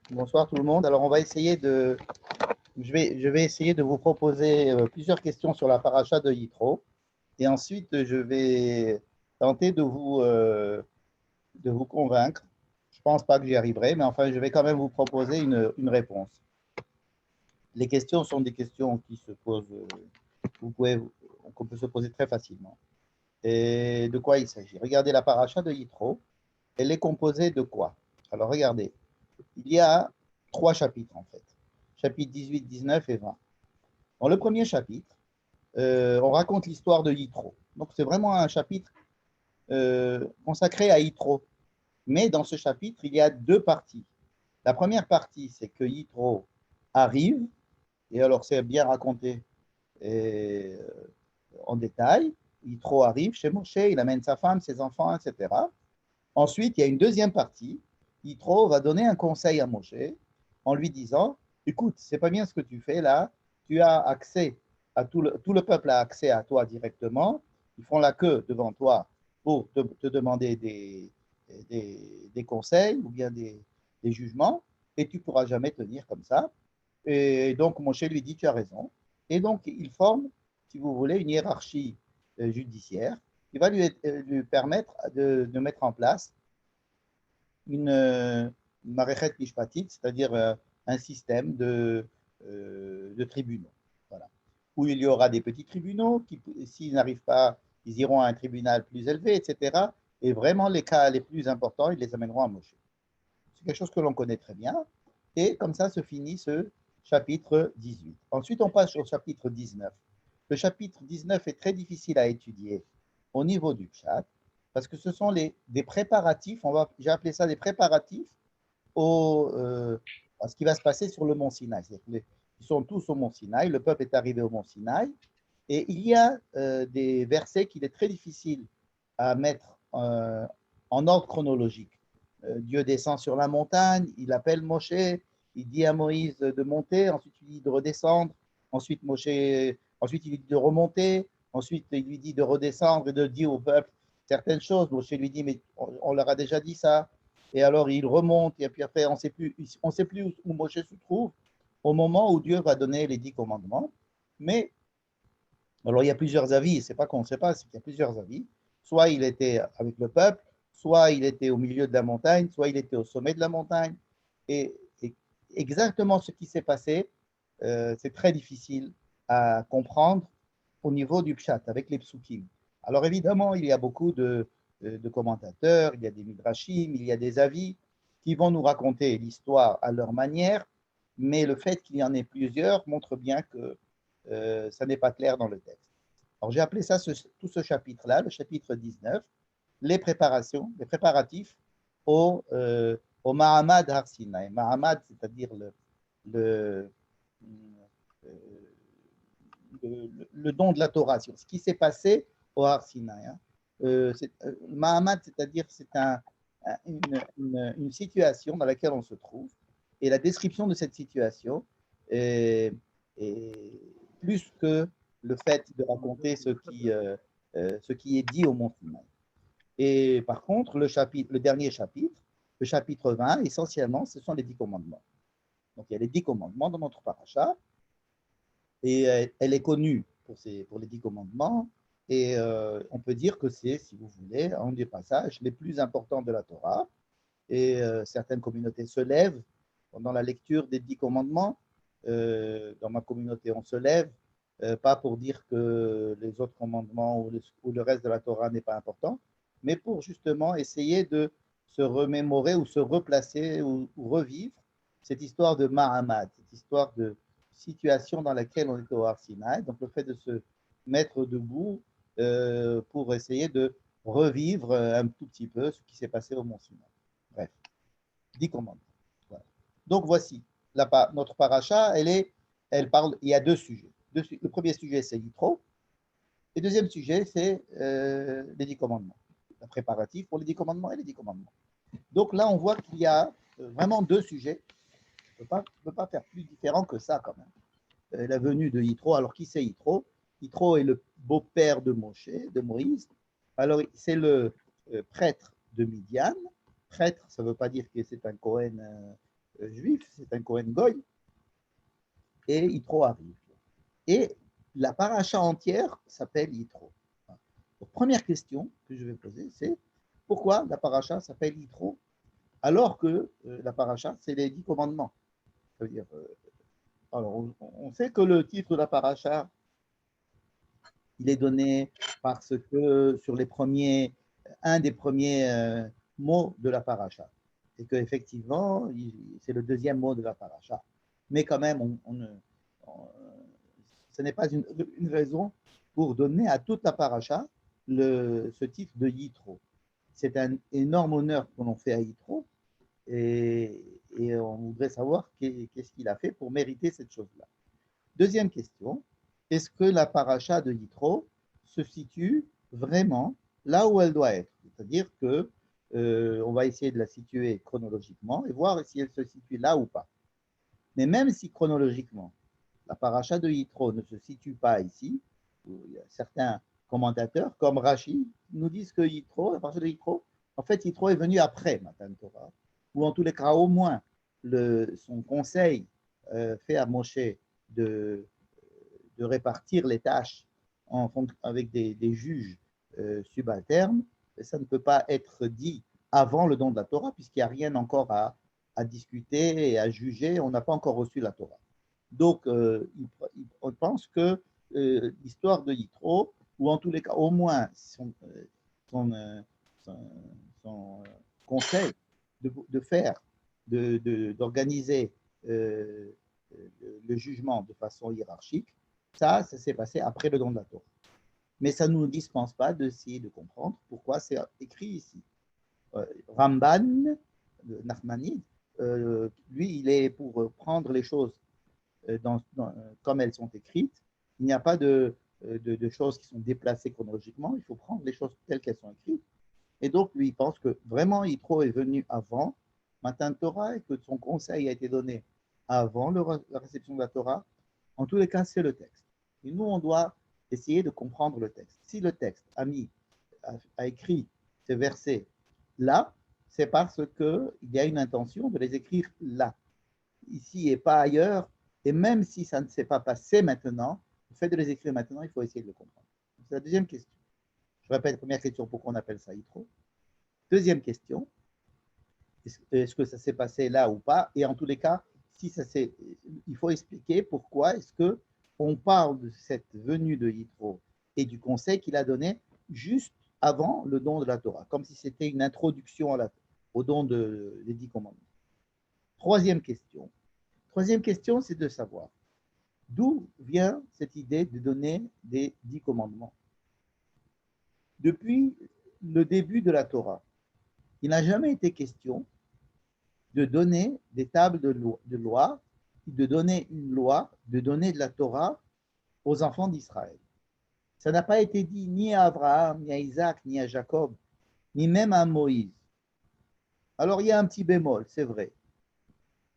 Bonsoir tout le monde. Alors, on va essayer de, je vais essayer de vous proposer plusieurs questions sur la paracha de Yitro. Et ensuite, je vais tenter de vous convaincre. Je ne pense pas que j'y arriverai, mais enfin, je vais quand même vous proposer une réponse. Les questions sont des questions qui se posent, qu'on peut se poser très facilement. Et de quoi il s'agit? Regardez la paracha de Yitro. Elle est composée de quoi? Alors, regardez. Il y a trois chapitres en fait. Chapitres 18, 19 et 20. Dans le premier chapitre, on raconte l'histoire de Yitro. Donc c'est vraiment un chapitre consacré à Yitro. Mais dans ce chapitre, il y a deux parties. La première partie, c'est que Yitro arrive, et alors c'est bien raconté en détail. Yitro arrive chez Moshe, il amène sa femme, ses enfants, etc. Ensuite, il y a une deuxième partie. Yitro va donner un conseil à Moshe en lui disant, écoute, c'est pas bien ce que tu fais là, tu as accès à tout le peuple a accès à toi directement, ils font la queue devant toi pour te demander des conseils ou bien des jugements, et tu ne pourras jamais tenir comme ça. Et donc, Moshe lui dit, tu as raison. Et donc, il forme, si vous voulez, une hiérarchie judiciaire qui va lui permettre de mettre en place une marechet mishpatit, c'est-à-dire un système de tribunaux. Voilà. Où il y aura des petits tribunaux qui, s'ils n'arrivent pas, ils iront à un tribunal plus élevé, etc. Et vraiment, les cas les plus importants, ils les amèneront à Moshe. C'est quelque chose que l'on connaît très bien. Et comme ça se finit ce chapitre 18. Ensuite, on passe au chapitre 19. Le chapitre 19 est très difficile à étudier au niveau du chat, parce que ce sont des préparatifs, j'ai appelé ça des préparatifs à ce qui va se passer sur le mont Sinaï. Ils sont tous au mont Sinaï, le peuple est arrivé au mont Sinaï, et il y a des versets qu'il est très difficile à mettre en ordre chronologique. Dieu descend sur la montagne, il appelle Moshe, il dit à Moïse de monter, ensuite il dit de redescendre, ensuite ensuite il dit de remonter, ensuite il lui dit de redescendre et de dire au peuple certaines choses. Moshe lui dit, mais on leur a déjà dit ça. Et alors il remonte, et puis après on ne sait plus où Moshe se trouve au moment où Dieu va donner les 10 commandements. Mais, alors il y a plusieurs avis, c'est pas qu'on ne sait pas, c'est qu'il y a plusieurs avis. Soit il était avec le peuple, soit il était au milieu de la montagne, soit il était au sommet de la montagne. Et exactement ce qui s'est passé, c'est très difficile à comprendre au niveau du pshat, avec les psukim. Alors évidemment, il y a beaucoup de commentateurs, il y a des midrashim, il y a des avis qui vont nous raconter l'histoire à leur manière, mais le fait qu'il y en ait plusieurs montre bien que ça n'est pas clair dans le texte. Alors j'ai appelé ça tout ce chapitre-là, le chapitre 19, les préparations, les préparatifs au Mahamad Har Sinai. Mahamad, c'est-à-dire le, le don de la Torah, sur ce qui s'est passé au Har Sinai. Hein. Mahamad, c'est-à-dire c'est une situation dans laquelle on se trouve, et la description de cette situation est plus que le fait de raconter ce qui est dit au Mont Sinaï. Et par contre, le dernier chapitre, le chapitre 20, essentiellement, ce sont les 10 commandements. Donc, il y a les 10 commandements dans notre paracha, et elle est connue pour les 10 commandements, et on peut dire que c'est, si vous voulez, un des passages les plus importants de la Torah, et certaines communautés se lèvent pendant la lecture des 10 commandements. Dans ma communauté, on se lève, pas pour dire que les autres commandements ou le reste de la Torah n'est pas important, mais pour justement essayer de se remémorer ou se replacer ou revivre cette histoire de Mahamad, cette histoire de situation dans laquelle on était au Har Sinai, donc le fait de se mettre debout pour essayer de revivre un tout petit peu ce qui s'est passé au Mont Sinaï. Bref, 10 commandements. Voilà. Donc voici, notre paracha, elle parle, il y a deux sujets. Le premier sujet, c'est Yitro. Et le deuxième sujet, c'est les 10 commandements. Le préparatif pour les 10 commandements et les 10 commandements. Donc là, on voit qu'il y a vraiment deux sujets. On ne peut pas faire plus différent que ça quand même. La venue de Yitro. Alors, qui c'est Yitro? Yitro est le beau-père de Moshe, de Moïse. Alors, c'est le prêtre de Midian. Prêtre, ça ne veut pas dire que c'est un Cohen juif, c'est un Kohen Goy, et Yitro arrive. Et la paracha entière s'appelle Yitro. Donc, première question que je vais poser, c'est pourquoi la paracha s'appelle Yitro alors que la paracha, c'est les 10 commandements. Ça veut dire, alors, on sait que le titre de la paracha, il est donné parce que sur les premiers, un des premiers mots de la paracha, et qu'effectivement, c'est le deuxième mot de la paracha. Mais quand même, ce n'est pas une raison pour donner à toute la paracha ce titre de Yitro. C'est un énorme honneur que l'on fait à Yitro, et on voudrait savoir qu'est-ce qu'il a fait pour mériter cette chose-là. Deuxième question, est-ce que la paracha de Yitro se situe vraiment là où elle doit être? C'est-à-dire que on va essayer de la situer chronologiquement et voir si elle se situe là ou pas. Mais même si chronologiquement, la paracha de Yitro ne se situe pas ici, il y a certains commentateurs, comme Rashi, nous disent que Yitro, la paracha de Yitro, en fait, Yitro est venu après Matan Torah, ou en tous les cas, au moins, son conseil fait à Moshe de répartir les tâches avec des juges subalternes, ça ne peut pas être dit avant le don de la Torah, puisqu'il n'y a rien encore à discuter et à juger, on n'a pas encore reçu la Torah. Donc, on pense que l'histoire de Yitro, ou en tous les cas, au moins son conseil de faire, d'organiser le jugement de façon hiérarchique, ça s'est passé après le don de la Torah. Mais ça ne nous dispense pas d'essayer de comprendre pourquoi c'est écrit ici. Ramban, Nachmanide, lui, il est pour prendre les choses comme elles sont écrites. Il n'y a pas de choses qui sont déplacées chronologiquement. Il faut prendre les choses telles qu'elles sont écrites. Et donc, lui, il pense que vraiment, Yitro est venu avant Matan Torah et que son conseil a été donné avant la réception de la Torah. En tous les cas, c'est le texte. Et nous, on doit essayer de comprendre le texte. Si le texte a écrit ces versets là, c'est parce qu'il y a une intention de les écrire là, ici et pas ailleurs. Et même si ça ne s'est pas passé maintenant, le fait de les écrire maintenant, il faut essayer de le comprendre. C'est la deuxième question. Je répète, première question, pourquoi on appelle ça Yitro? Deuxième question, est-ce que ça s'est passé là ou pas? Et en tous les cas, si ça il faut expliquer pourquoi est-ce qu'on parle de cette venue de Yitro et du conseil qu'il a donné juste avant le don de la Torah, comme si c'était une introduction au don des 10 commandements. Troisième question, c'est de savoir d'où vient cette idée de donner des 10 commandements. Depuis le début de la Torah, il n'a jamais été question de donner des tables de loi, de donner une loi, de donner de la Torah aux enfants d'Israël. Ça n'a pas été dit ni à Abraham, ni à Isaac, ni à Jacob, ni même à Moïse. Alors il y a un petit bémol, c'est vrai.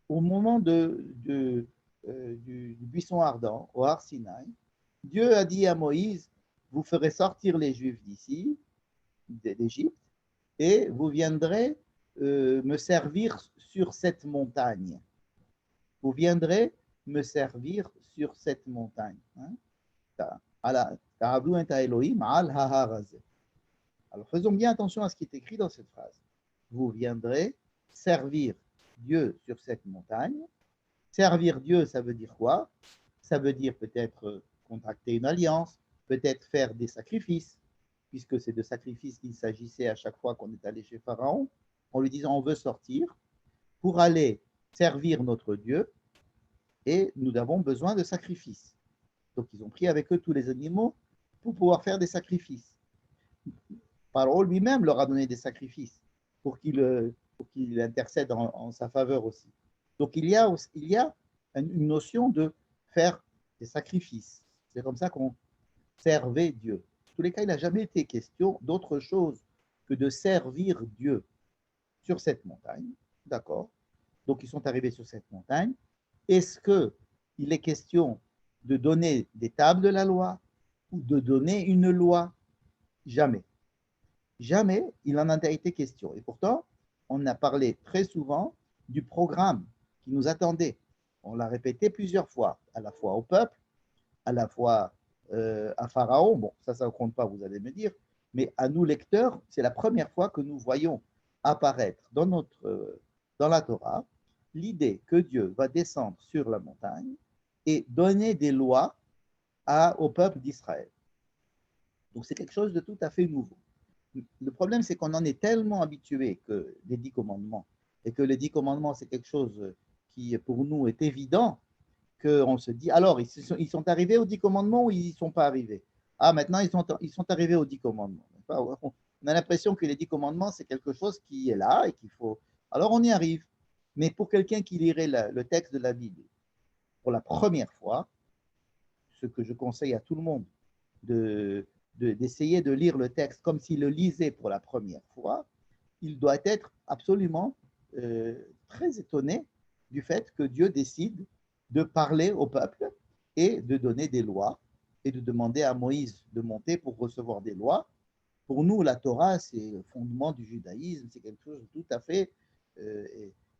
Au moment du buisson ardent, au Har Sinaï, Dieu a dit à Moïse, vous ferez sortir les Juifs d'ici, d'Égypte, et vous viendrez me servir sur cette montagne. Vous viendrez me servir sur cette montagne. Alors faisons bien attention à ce qui est écrit dans cette phrase. Vous viendrez servir Dieu sur cette montagne. Servir Dieu, ça veut dire quoi? Ça veut dire peut-être contracter une alliance, peut-être faire des sacrifices, puisque c'est de sacrifices qu'il s'agissait à chaque fois qu'on est allé chez Pharaon, en lui disant on veut sortir pour aller servir notre Dieu et nous avons besoin de sacrifices. Donc ils ont pris avec eux tous les animaux pour pouvoir faire des sacrifices. Pharaon lui-même leur a donné des sacrifices pour qu'il intercède en sa faveur aussi. Donc il y a une notion de faire des sacrifices. C'est comme ça qu'on servait Dieu. En tous les cas, il n'a jamais été question d'autre chose que de servir Dieu sur cette montagne. D'accord? Donc ils sont arrivés sur cette montagne. Est-ce qu'il est question de donner des tables de la loi ou de donner une loi? Jamais. Jamais il en a été question. Et pourtant, on a parlé très souvent du programme qui nous attendait. On l'a répété plusieurs fois, à la fois au peuple, à la fois à Pharaon. Bon, ça ne compte pas, vous allez me dire, mais à nous lecteurs, c'est la première fois que nous voyons apparaître dans la Torah l'idée que Dieu va descendre sur la montagne et donner des lois au peuple d'Israël. Donc c'est quelque chose de tout à fait nouveau. Le problème, c'est qu'on en est tellement habitué que les 10 commandements, et que les 10 commandements, c'est quelque chose qui, pour nous, est évident, qu'on se dit, alors, ils sont arrivés aux 10 commandements ou ils ne sont pas arrivés? Ah, maintenant, ils sont arrivés aux 10 commandements. On a l'impression que les 10 commandements, c'est quelque chose qui est là et qu'il faut... Alors, on y arrive. Mais pour quelqu'un qui lirait le texte de la Bible pour la première fois, ce que je conseille à tout le monde, d'essayer de lire le texte comme s'il le lisait pour la première fois, il doit être absolument très étonné du fait que Dieu décide de parler au peuple et de donner des lois et de demander à Moïse de monter pour recevoir des lois. Pour nous, la Torah, c'est le fondement du judaïsme, c'est quelque chose de tout à fait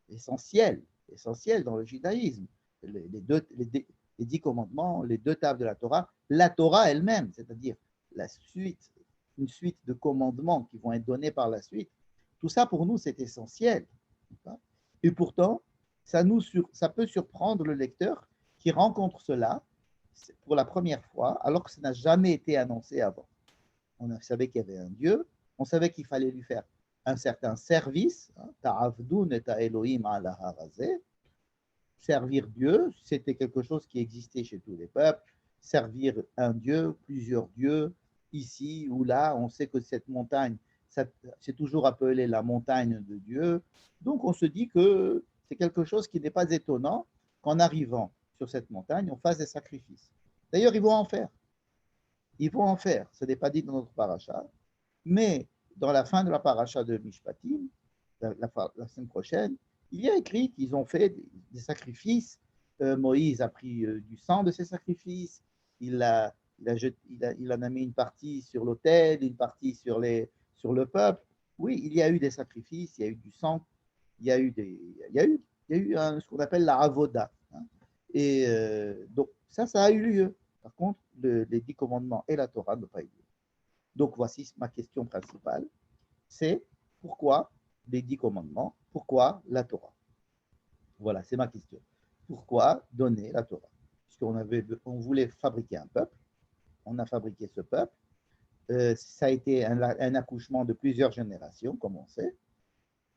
essentiel dans le judaïsme. Les 10 commandements, les 2 tables de la Torah elle-même, c'est-à-dire une suite de commandements qui vont être donnés par la suite, tout ça pour nous c'est essentiel. Et pourtant, ça peut surprendre le lecteur qui rencontre cela pour la première fois, alors que ça n'a jamais été annoncé avant. On savait qu'il y avait un Dieu, on savait qu'il fallait lui faire un certain service, ta'avdun et Elohim ala harazeh. Servir Dieu, c'était quelque chose qui existait chez tous les peuples. Servir un Dieu, plusieurs dieux, ici ou là, on sait que cette montagne, c'est toujours appelé la montagne de Dieu. Donc on se dit que c'est quelque chose qui n'est pas étonnant qu'en arrivant sur cette montagne, on fasse des sacrifices. D'ailleurs, ils vont en faire. Ils vont en faire. Ce n'est pas dit dans notre paracha, mais dans la fin de la paracha de Mishpatim, la semaine prochaine, il y a écrit qu'ils ont fait des sacrifices. Moïse a pris du sang de ces sacrifices. Il en a mis une partie sur l'autel, une partie sur le peuple. Oui, il y a eu des sacrifices, il y a eu du sang, il y a eu ce qu'on appelle la avoda. Hein. Et donc, ça a eu lieu. Par contre, les 10 commandements et la Torah n'ont pas eu lieu. Donc, voici ma question principale. C'est pourquoi les 10 commandements, pourquoi la Torah? Voilà, c'est ma question. Pourquoi donner la Torah? Puisqu'on voulait fabriquer un peuple, on a fabriqué ce peuple, ça a été un accouchement de plusieurs générations, comme on sait.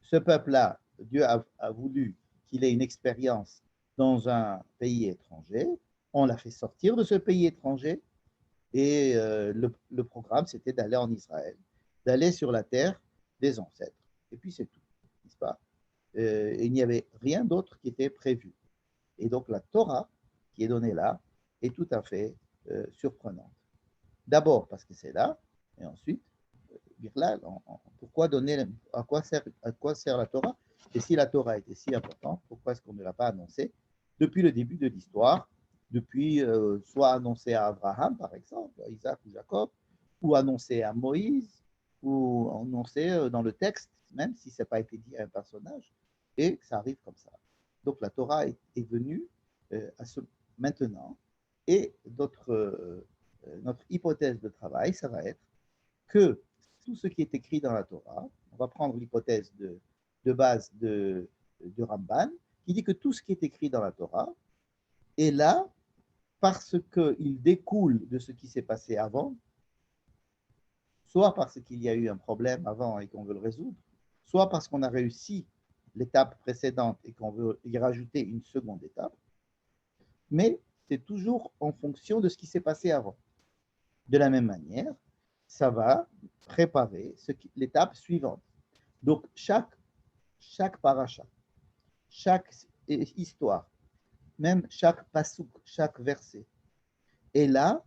Ce peuple-là, Dieu a voulu qu'il ait une expérience dans un pays étranger, on l'a fait sortir de ce pays étranger, et le programme, c'était d'aller en Israël, d'aller sur la terre des ancêtres. Et puis c'est tout, n'est-ce pas? Il n'y avait rien d'autre qui était prévu. Et donc la Torah, qui est donnée là, est tout à fait surprenante. D'abord parce que c'est là, et ensuite, pourquoi donner, à quoi sert la Torah? Et si la Torah était si importante, pourquoi est-ce qu'on ne l'a pas annoncée depuis le début de l'histoire, depuis soit annoncé à Abraham, par exemple, à Isaac ou Jacob, ou annoncé à Moïse, ou annoncé dans le texte, même si ça n'a pas été dit à un personnage, et ça arrive comme ça. Donc la Torah est venue maintenant, et notre hypothèse de travail, ça va être que tout ce qui est écrit dans la Torah, on va prendre l'hypothèse de base de Ramban, qui dit que tout ce qui est écrit dans la Torah est là parce qu'il découle de ce qui s'est passé avant, soit parce qu'il y a eu un problème avant et qu'on veut le résoudre, soit parce qu'on a réussi l'étape précédente et qu'on veut y rajouter une seconde étape, mais c'est toujours en fonction de ce qui s'est passé avant. De la même manière, ça va préparer l'étape suivante. Donc, chaque paracha, chaque histoire, même chaque pasouk, chaque verset est là,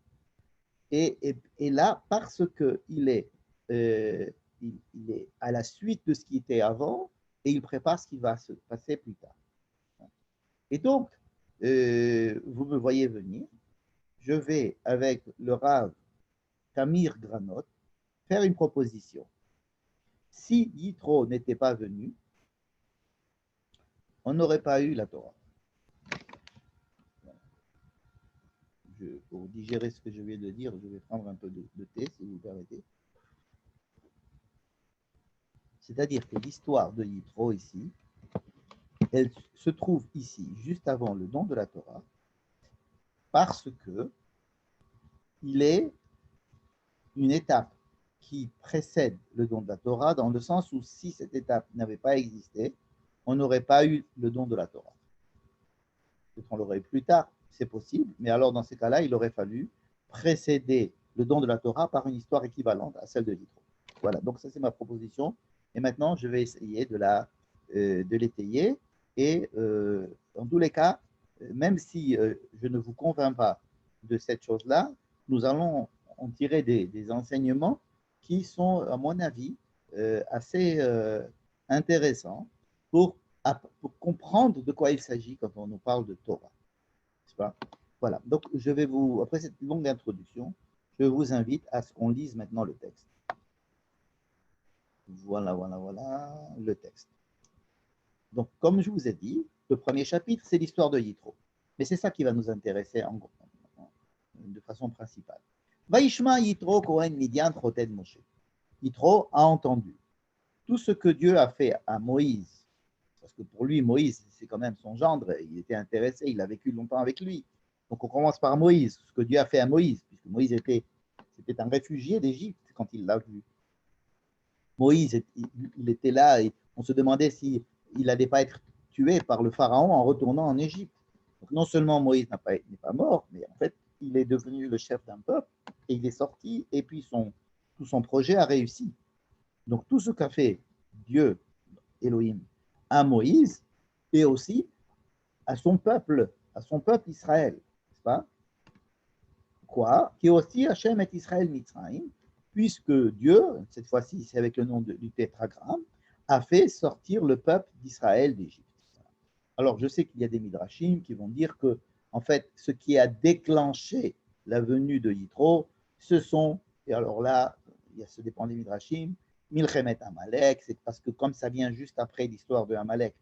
est là parce qu'il est, il est à la suite de ce qui était avant et il prépare ce qui va se passer plus tard. Et donc, vous me voyez venir, je vais avec le Rav Tamir Granot faire une proposition. Si Yitro n'était pas venu, on n'aurait pas eu la Torah. Pour digérer ce que je viens de dire, je vais prendre un peu de thé, si vous permettez. C'est-à-dire que l'histoire de Yitro ici, elle se trouve ici, juste avant le don de la Torah, parce que il est une étape qui précède le don de la Torah, dans le sens où si cette étape n'avait pas existé, on n'aurait pas eu le don de la Torah. Peut-être on l'aurait eu plus tard, c'est possible, mais alors dans ces cas-là, il aurait fallu précéder le don de la Torah par une histoire équivalente à celle de Yitro. Voilà, donc ça c'est ma proposition. Et maintenant, je vais essayer de l'étayer. Et dans tous les cas, même si je ne vous convainc pas de cette chose-là, nous allons en tirer des enseignements qui sont, à mon avis, assez intéressants pour comprendre de quoi il s'agit quand on nous parle de Torah. Pas? Voilà, donc je vais vous, après cette longue introduction, je vous invite à ce qu'on lise maintenant le texte. Voilà, le texte. Donc, comme je vous ai dit, le premier chapitre, c'est l'histoire de Yitro. Mais c'est ça qui va nous intéresser de façon principale. Vaishma Yitro Kohen Midian Choted Moshe. Yitro a entendu tout ce que Dieu a fait à Moïse, parce que pour lui, Moïse, c'est quand même son gendre, il était intéressé, il a vécu longtemps avec lui. Donc on commence par Moïse, ce que Dieu a fait à Moïse, puisque Moïse c'était un réfugié d'Égypte quand il l'a vu. Moïse, il était là et on se demandait s'il n'allait pas être tué par le Pharaon en retournant en Égypte. Donc non seulement Moïse n'est pas mort, mais en fait, il est devenu le chef d'un peuple et il est sorti et puis tout son projet a réussi. Donc tout ce qu'a fait Dieu, Elohim, à Moïse et aussi à son peuple Israël, n'est-ce pas? Quoi? Qui aussi Hachem et Israël Mitzrayim, puisque Dieu, cette fois-ci c'est avec le nom du tétragramme, a fait sortir le peuple d'Israël d'Égypte. Alors je sais qu'il y a des midrashim qui vont dire que, en fait, ce qui a déclenché la venue de Yitro, ce sont, et alors là, ça dépend des midrashim, Milchemet Amalek, c'est parce que comme ça vient juste après l'histoire de Amalek,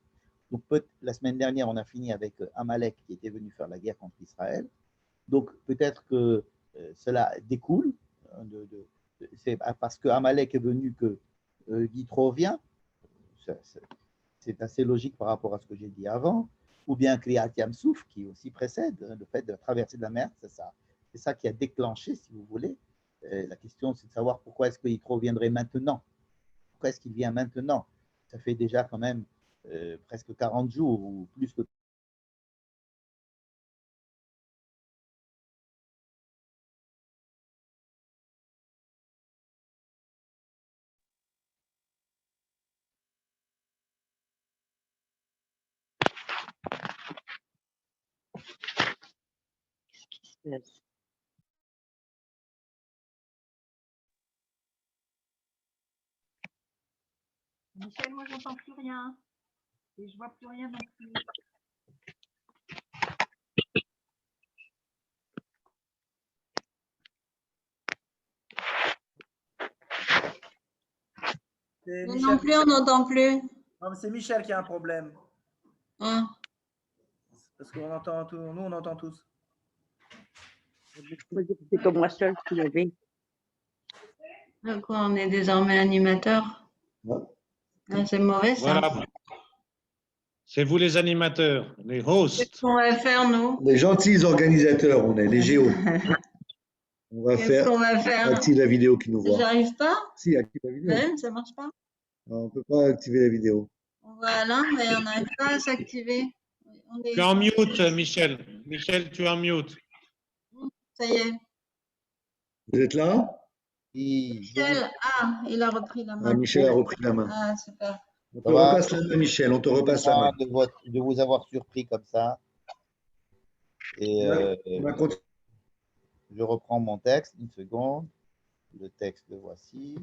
donc la semaine dernière on a fini avec Amalek qui était venu faire la guerre contre Israël, donc peut-être que cela découle, c'est parce que Amalek est venu que Yitro vient, c'est assez logique par rapport à ce que j'ai dit avant, ou bien Kriyat Yamsouf qui aussi précède le fait de la traversée de la mer, c'est ça qui a déclenché, si vous voulez. La question, c'est de savoir pourquoi est-ce que Yitro viendrait maintenant. Pourquoi est-ce qu'il vient maintenant? Ça fait déjà quand même presque 40 jours ou plus que Yes. Michel, moi, j'entends plus rien. Et je vois plus rien non plus. Nous non plus, on n'entend plus. Non, mais c'est Michel qui a un problème. Ah. Parce qu'on entend tout, nous, on entend tous. C'est comme moi seul qui l'avais. Quoi, on est désormais animateur. Ouais. Ah, c'est mauvais, ça. Voilà. C'est vous les animateurs, les Qu'est-ce hosts. qu'on va faire, nous? Les gentils organisateurs, on est les géos. On va Qu'est-ce faire qu'on va faire? active la vidéo qui nous voit. J'arrive pas? Si, active la vidéo. Ouais, ça marche pas? Non, on ne peut pas activer la vidéo. Voilà, mais on n'arrive pas à s'activer. Tu es en mute, Michel. Michel, tu es en mute. Ça y est. Vous êtes là? Michel, il a repris la main. Ah, Michel a repris la main. Ah, super. On te repasse la main, Michel. On te repasse la main. de vous avoir surpris comme ça. Et je reprends mon texte, une seconde. Le texte, le voici.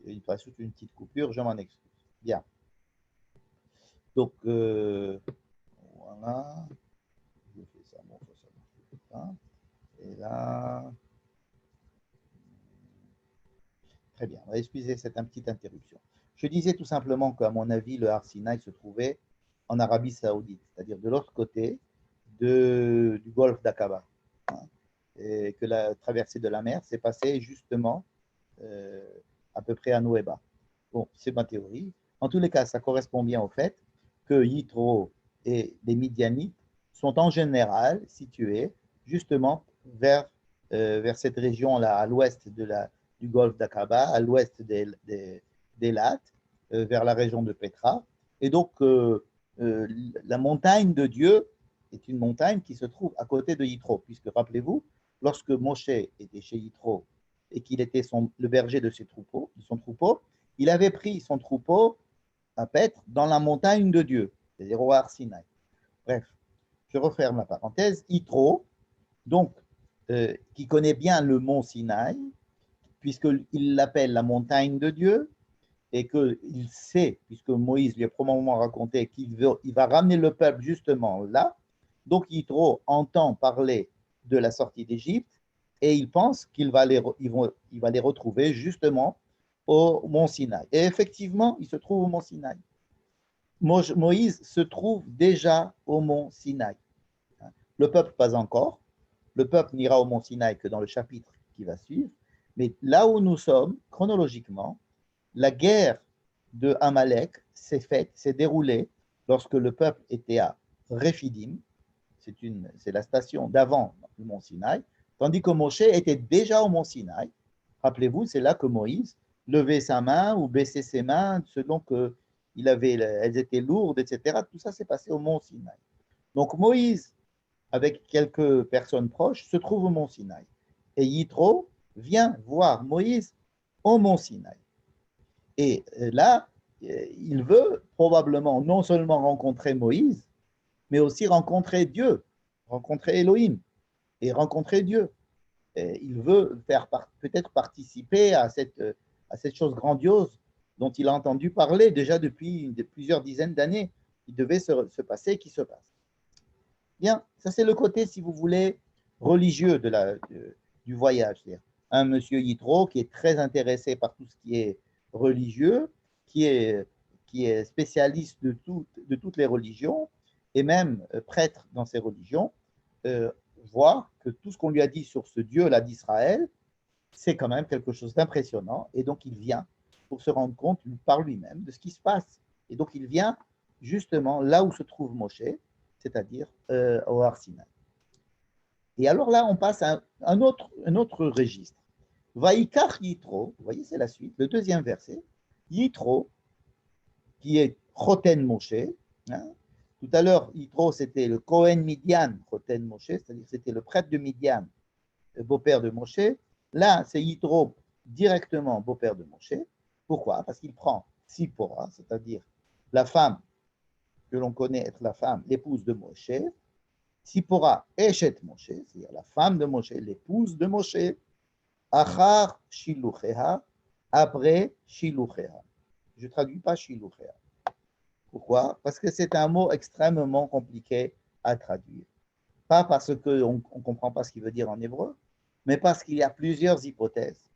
Et il passe une petite coupure, je m'en excuse. Bien. Donc, voilà. Je fais ça, bon, ça marche pas. Et là. Très bien. Excusez cette petite interruption. Je disais tout simplement qu'à mon avis, le Har Sinaï se trouvait en Arabie Saoudite, c'est-à-dire de l'autre côté du golfe d'Aqaba. Hein, et que la traversée de la mer s'est passée justement à peu près à Nouéba. Bon, c'est ma théorie. En tous les cas, ça correspond bien au fait que Yitro et les Midianites sont en général situés justement vers cette région-là, à l'ouest du golfe d'Aqaba, à l'ouest d'Elat, vers la région de Petra. Et donc, la montagne de Dieu est une montagne qui se trouve à côté de Yitro, puisque rappelez-vous, lorsque Moshe était chez Yitro et qu'il était le berger de son troupeau, il avait pris son troupeau à paître dans la montagne de Dieu, c'est-à-dire au Har Sinaï. Bref, je referme la parenthèse. Yitro, donc, qui connaît bien le mont Sinaï, puisqu'il l'appelle la montagne de Dieu, et qu'il sait, puisque Moïse lui a probablement raconté qu'il va ramener le peuple justement là, donc Yitro entend parler de la sortie d'Égypte, et il pense qu'il va les retrouver justement au mont Sinaï. Et effectivement, il se trouve au mont Sinaï. Moïse se trouve déjà au mont Sinaï. Le peuple, pas encore. Le peuple n'ira au mont Sinaï que dans le chapitre qui va suivre. Mais là où nous sommes, chronologiquement, la guerre de Amalek s'est déroulée lorsque le peuple était à Rephidim. C'est la station d'avant le mont Sinaï, tandis que Moshe était déjà au mont Sinaï. Rappelez-vous, c'est là que Moïse levait sa main ou baissait ses mains selon elles étaient lourdes, etc. Tout ça s'est passé au mont Sinaï. Donc Moïse, avec quelques personnes proches, se trouve au mont Sinaï. Et Yitro vient voir Moïse au mont Sinaï. Et là, il veut probablement non seulement rencontrer Moïse, mais aussi rencontrer Dieu, rencontrer Elohim et rencontrer Dieu. Et il veut peut-être participer à cette chose grandiose dont il a entendu parler déjà depuis plusieurs dizaines d'années, qui devait se passer, qui se passe. Bien, ça c'est le côté, si vous voulez, religieux du voyage. C'est-à-dire un monsieur Yitro qui est très intéressé par tout ce qui est religieux, qui est spécialiste de toutes les religions, et même prêtre dans ces religions, voit que tout ce qu'on lui a dit sur ce Dieu-là d'Israël, c'est quand même quelque chose d'impressionnant, et donc il vient pour se rendre compte par lui-même de ce qui se passe. Et donc il vient justement là où se trouve Moshe, c'est-à-dire au Har Sinaï. Et alors là, on passe à un autre registre. Vaikach Yitro, vous voyez, c'est la suite, le deuxième verset. Yitro, qui est Choten Moshe. Hein. Tout à l'heure, Yitro, c'était le Kohen Midian, Choten Moshe, c'est-à-dire c'était le prêtre de Midian, le beau-père de Moshe. Là, c'est Yitro directement beau-père de Moshe. Pourquoi? Parce qu'il prend Tsipora, c'est-à-dire la femme que l'on connaît être la femme, l'épouse de Moshe. Tsipora Eshet Moshe, c'est-à-dire la femme de Moshe, l'épouse de Moshe. Achar Shilucheha, après Shilucheha. Je ne traduis pas Shilucheha. Pourquoi? Parce que c'est un mot extrêmement compliqué à traduire. Pas parce qu'on ne comprend pas ce qu'il veut dire en hébreu, mais parce qu'il y a plusieurs hypothèses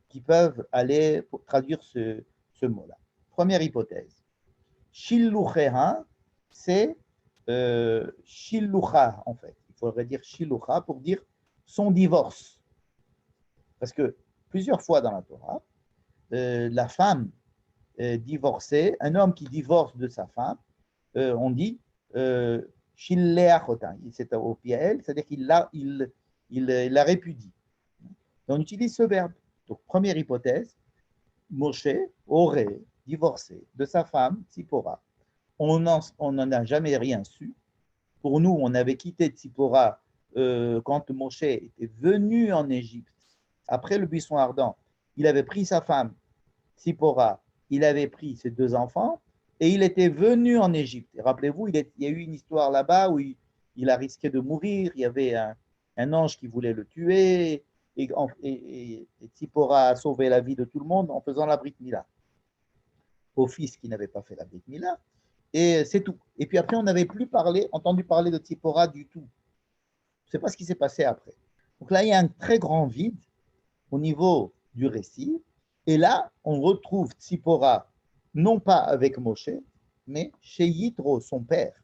qui peuvent aller pour traduire ce mot-là. Première hypothèse. Shilucheha, c'est Shilucha, en fait. Il faudrait dire Shilucha pour dire son divorce. Parce que plusieurs fois dans la Torah, la femme divorcée, un homme qui divorce de sa femme, on dit Shilleachotin, c'est au pied, c'est-à-dire qu'il la répudie. On utilise ce verbe. Donc, première hypothèse, Moshe aurait divorcé de sa femme, Tsipora. On n'en a jamais rien su. Pour nous, on avait quitté Tsipora quand Moshe était venu en Égypte. Après le buisson ardent, il avait pris sa femme, Tsipora, il avait pris ses 2 enfants et il était venu en Égypte. Rappelez-vous, il y a eu une histoire là-bas où il a risqué de mourir, il y avait un ange qui voulait le tuer et Tsipora a sauvé la vie de tout le monde en faisant la Brit Mila au fils qui n'avait pas fait la Brit Mila. Et c'est tout. Et puis après, on n'avait plus entendu parler de Tsipora du tout. Je ne sais pas ce qui s'est passé après. Donc là, il y a un très grand vide au niveau du récit. Et là, on retrouve Tsipora, non pas avec Moshe, mais chez Yitro, son père.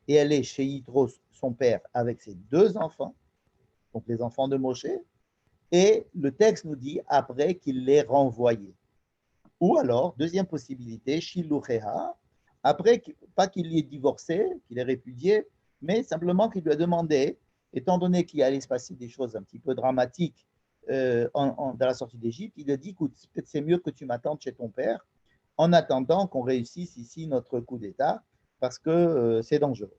Et elle est chez Yitro, son père, avec ses deux enfants, donc les enfants de Moshe, et le texte nous dit après qu'il les renvoyait. Ou alors, deuxième possibilité, Shilucheha, après, pas qu'il ait divorcé, qu'il ait répudié, mais simplement qu'il lui a demandé, étant donné qu'il allait se passer des choses un petit peu dramatiques dans la sortie d'Égypte, il a dit, écoute, peut-être c'est mieux que tu m'attendes chez ton père, en attendant qu'on réussisse ici notre coup d'État, parce que c'est dangereux.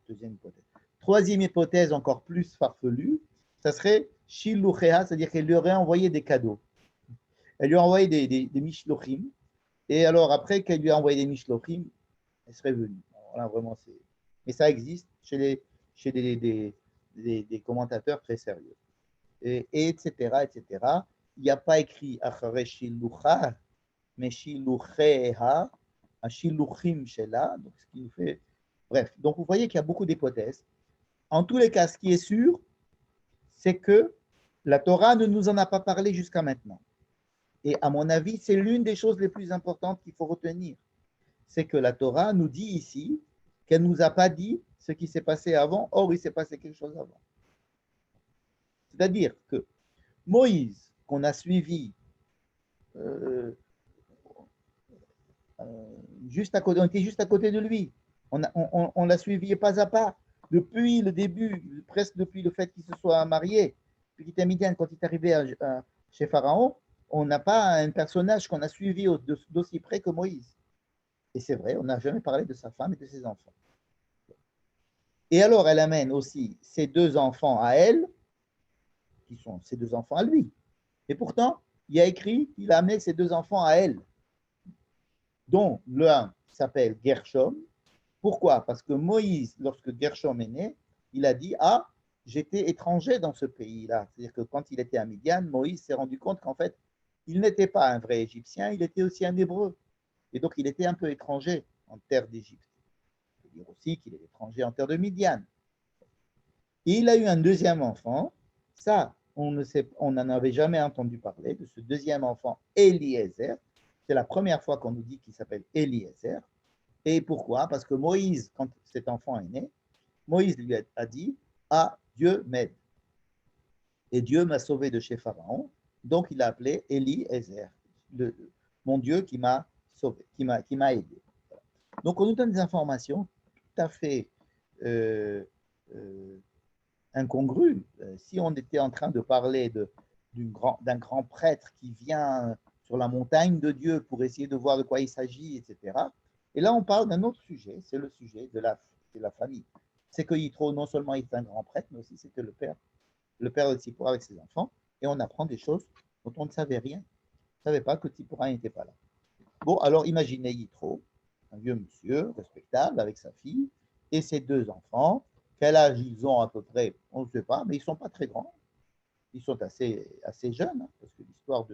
Deuxième hypothèse. Troisième hypothèse, encore plus farfelue, ça serait Shilucheha, c'est-à-dire qu'elle lui aurait envoyé des cadeaux. Elle lui a envoyé des mishlochim, et alors après qu'elle lui a envoyé des mishlochim, elle serait venue. Voilà, vraiment, mais ça existe chez des commentateurs très sérieux. Et etc., etc. Il n'y a pas écrit Achare Shilucha, mais Shilucheha, Shiluchim Shela, donc ce qui nous fait. Bref, donc vous voyez qu'il y a beaucoup d'hypothèses. En tous les cas, ce qui est sûr, c'est que la Torah ne nous en a pas parlé jusqu'à maintenant. Et à mon avis, c'est l'une des choses les plus importantes qu'il faut retenir. C'est que la Torah nous dit ici qu'elle ne nous a pas dit ce qui s'est passé avant, or il s'est passé quelque chose avant. C'est-à-dire que Moïse, qu'on a suivi juste à côté, on était juste à côté de lui, on l'a suivi pas à pas, depuis le début, presque depuis le fait qu'il se soit marié, puis qu'il était Midian, quand il est arrivé chez Pharaon, on n'a pas un personnage qu'on a suivi d'aussi près que Moïse. Et c'est vrai, on n'a jamais parlé de sa femme et de ses enfants. Et alors, elle amène aussi ses deux enfants à elle, qui sont ses deux enfants à lui. Et pourtant, il y a écrit qu'il a amené ses deux enfants à elle, dont l'un s'appelle Gershom. Pourquoi? Parce que Moïse, lorsque Gershom est né, il a dit « Ah, j'étais étranger dans ce pays-là ». C'est-à-dire que quand il était à Midian, Moïse s'est rendu compte qu'en fait, il n'était pas un vrai Égyptien, il était aussi un Hébreu. Et donc, il était un peu étranger en terre d'Égypte. On peut dire aussi qu'il est étranger en terre de Midian. Et il a eu un deuxième enfant. Ça, on n'en avait jamais entendu parler de ce deuxième enfant, Eliezer. C'est la première fois qu'on nous dit qu'il s'appelle Eliezer. Et pourquoi? Parce que Moïse, quand cet enfant est né, Moïse lui a dit « Ah, Dieu m'aide. Et Dieu m'a sauvé de chez Pharaon. » Donc, il l'a appelé Eliezer, mon Dieu qui m'a sauvé, qui m'a aidé. Donc, on nous donne des informations tout à fait incongrues. Si on était en train de parler d'un grand prêtre qui vient sur la montagne de Dieu pour essayer de voir de quoi il s'agit, etc. Et là, on parle d'un autre sujet, c'est le sujet de la famille. C'est que Yitro, non seulement il est un grand prêtre, mais aussi c'était le père de Tzipora avec ses enfants, et on apprend des choses dont on ne savait rien. On ne savait pas que Tzipora n'était pas là. Bon, alors imaginez Yitro, un vieux monsieur respectable avec sa fille et ses deux enfants. Quel âge ils ont à peu près? On ne sait pas, mais ils ne sont pas très grands. Ils sont assez jeunes, hein, parce que l'histoire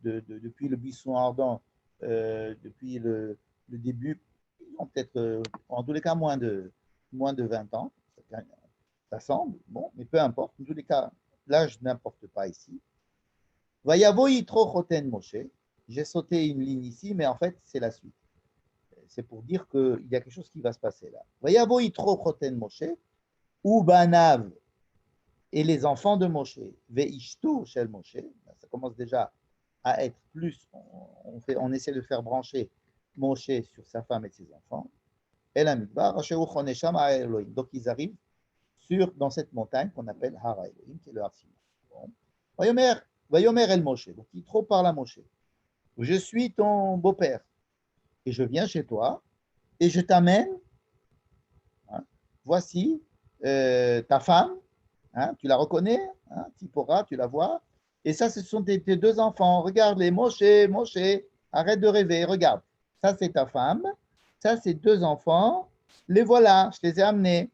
depuis le buisson ardent, depuis le début, ils ont peut-être, en tous les cas, moins de 20 ans. Ça semble, bon, mais peu importe. En tous les cas, l'âge n'importe pas ici. Vayavo Yitro Choten Moshe. J'ai sauté une ligne ici, mais en fait, c'est la suite. C'est pour dire qu'il y a quelque chose qui va se passer là. Vayavo Yitro Choten Moshe, ou Banav, et les enfants de Moshe, Veishto Shel Moshe. Ça commence déjà à être plus, on essaie de faire brancher Moshe sur sa femme et ses enfants. Et la Midbar, donc ils arrivent dans cette montagne qu'on appelle Hara Elohim, qui est le Har Sinaï. Bon. Vayomer El Moshe, donc Yitro parle à Moshe. Je suis ton beau-père et je viens chez toi et je t'amène, hein, voici ta femme, hein, tu la reconnais, hein, Tzipora, tu la vois, et ça, ce sont tes deux enfants, regarde-les, Moshe, arrête de rêver, regarde, ça c'est ta femme, ça c'est deux enfants, les voilà, je les ai amenés.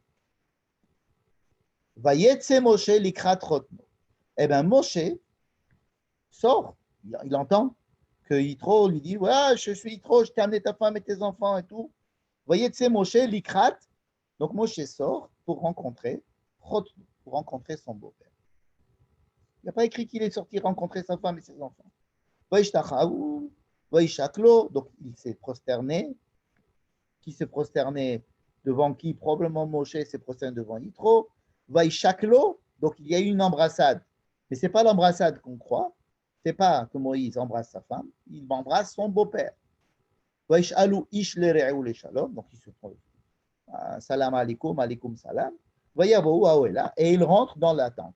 Vayetse Moshe likrat rotno. Eh bien, Moshe sort, il entend que Yitro lui dit, ouais, je suis Yitro, je t'ai amené ta femme et tes enfants et tout. Voyez, tu sais, Moshe, l'ikrat, donc Moshe sort pour rencontrer son beau-père. Il n'a pas écrit qu'il est sorti rencontrer sa femme et ses enfants. Donc il s'est prosterné, qui s'est prosterné devant qui? Probablement Moshe s'est prosterné devant Yitro. Vaïchaklo, donc il y a eu une embrassade. Mais ce n'est pas l'embrassade qu'on croit. Ce n'est pas que Moïse embrasse sa femme, il embrasse son beau-père. Vaïchalu ish lere'u le shalom, donc il se prend salam alaikum, alaikum salam. Vayavo aouela, et ils rentrent dans la tente.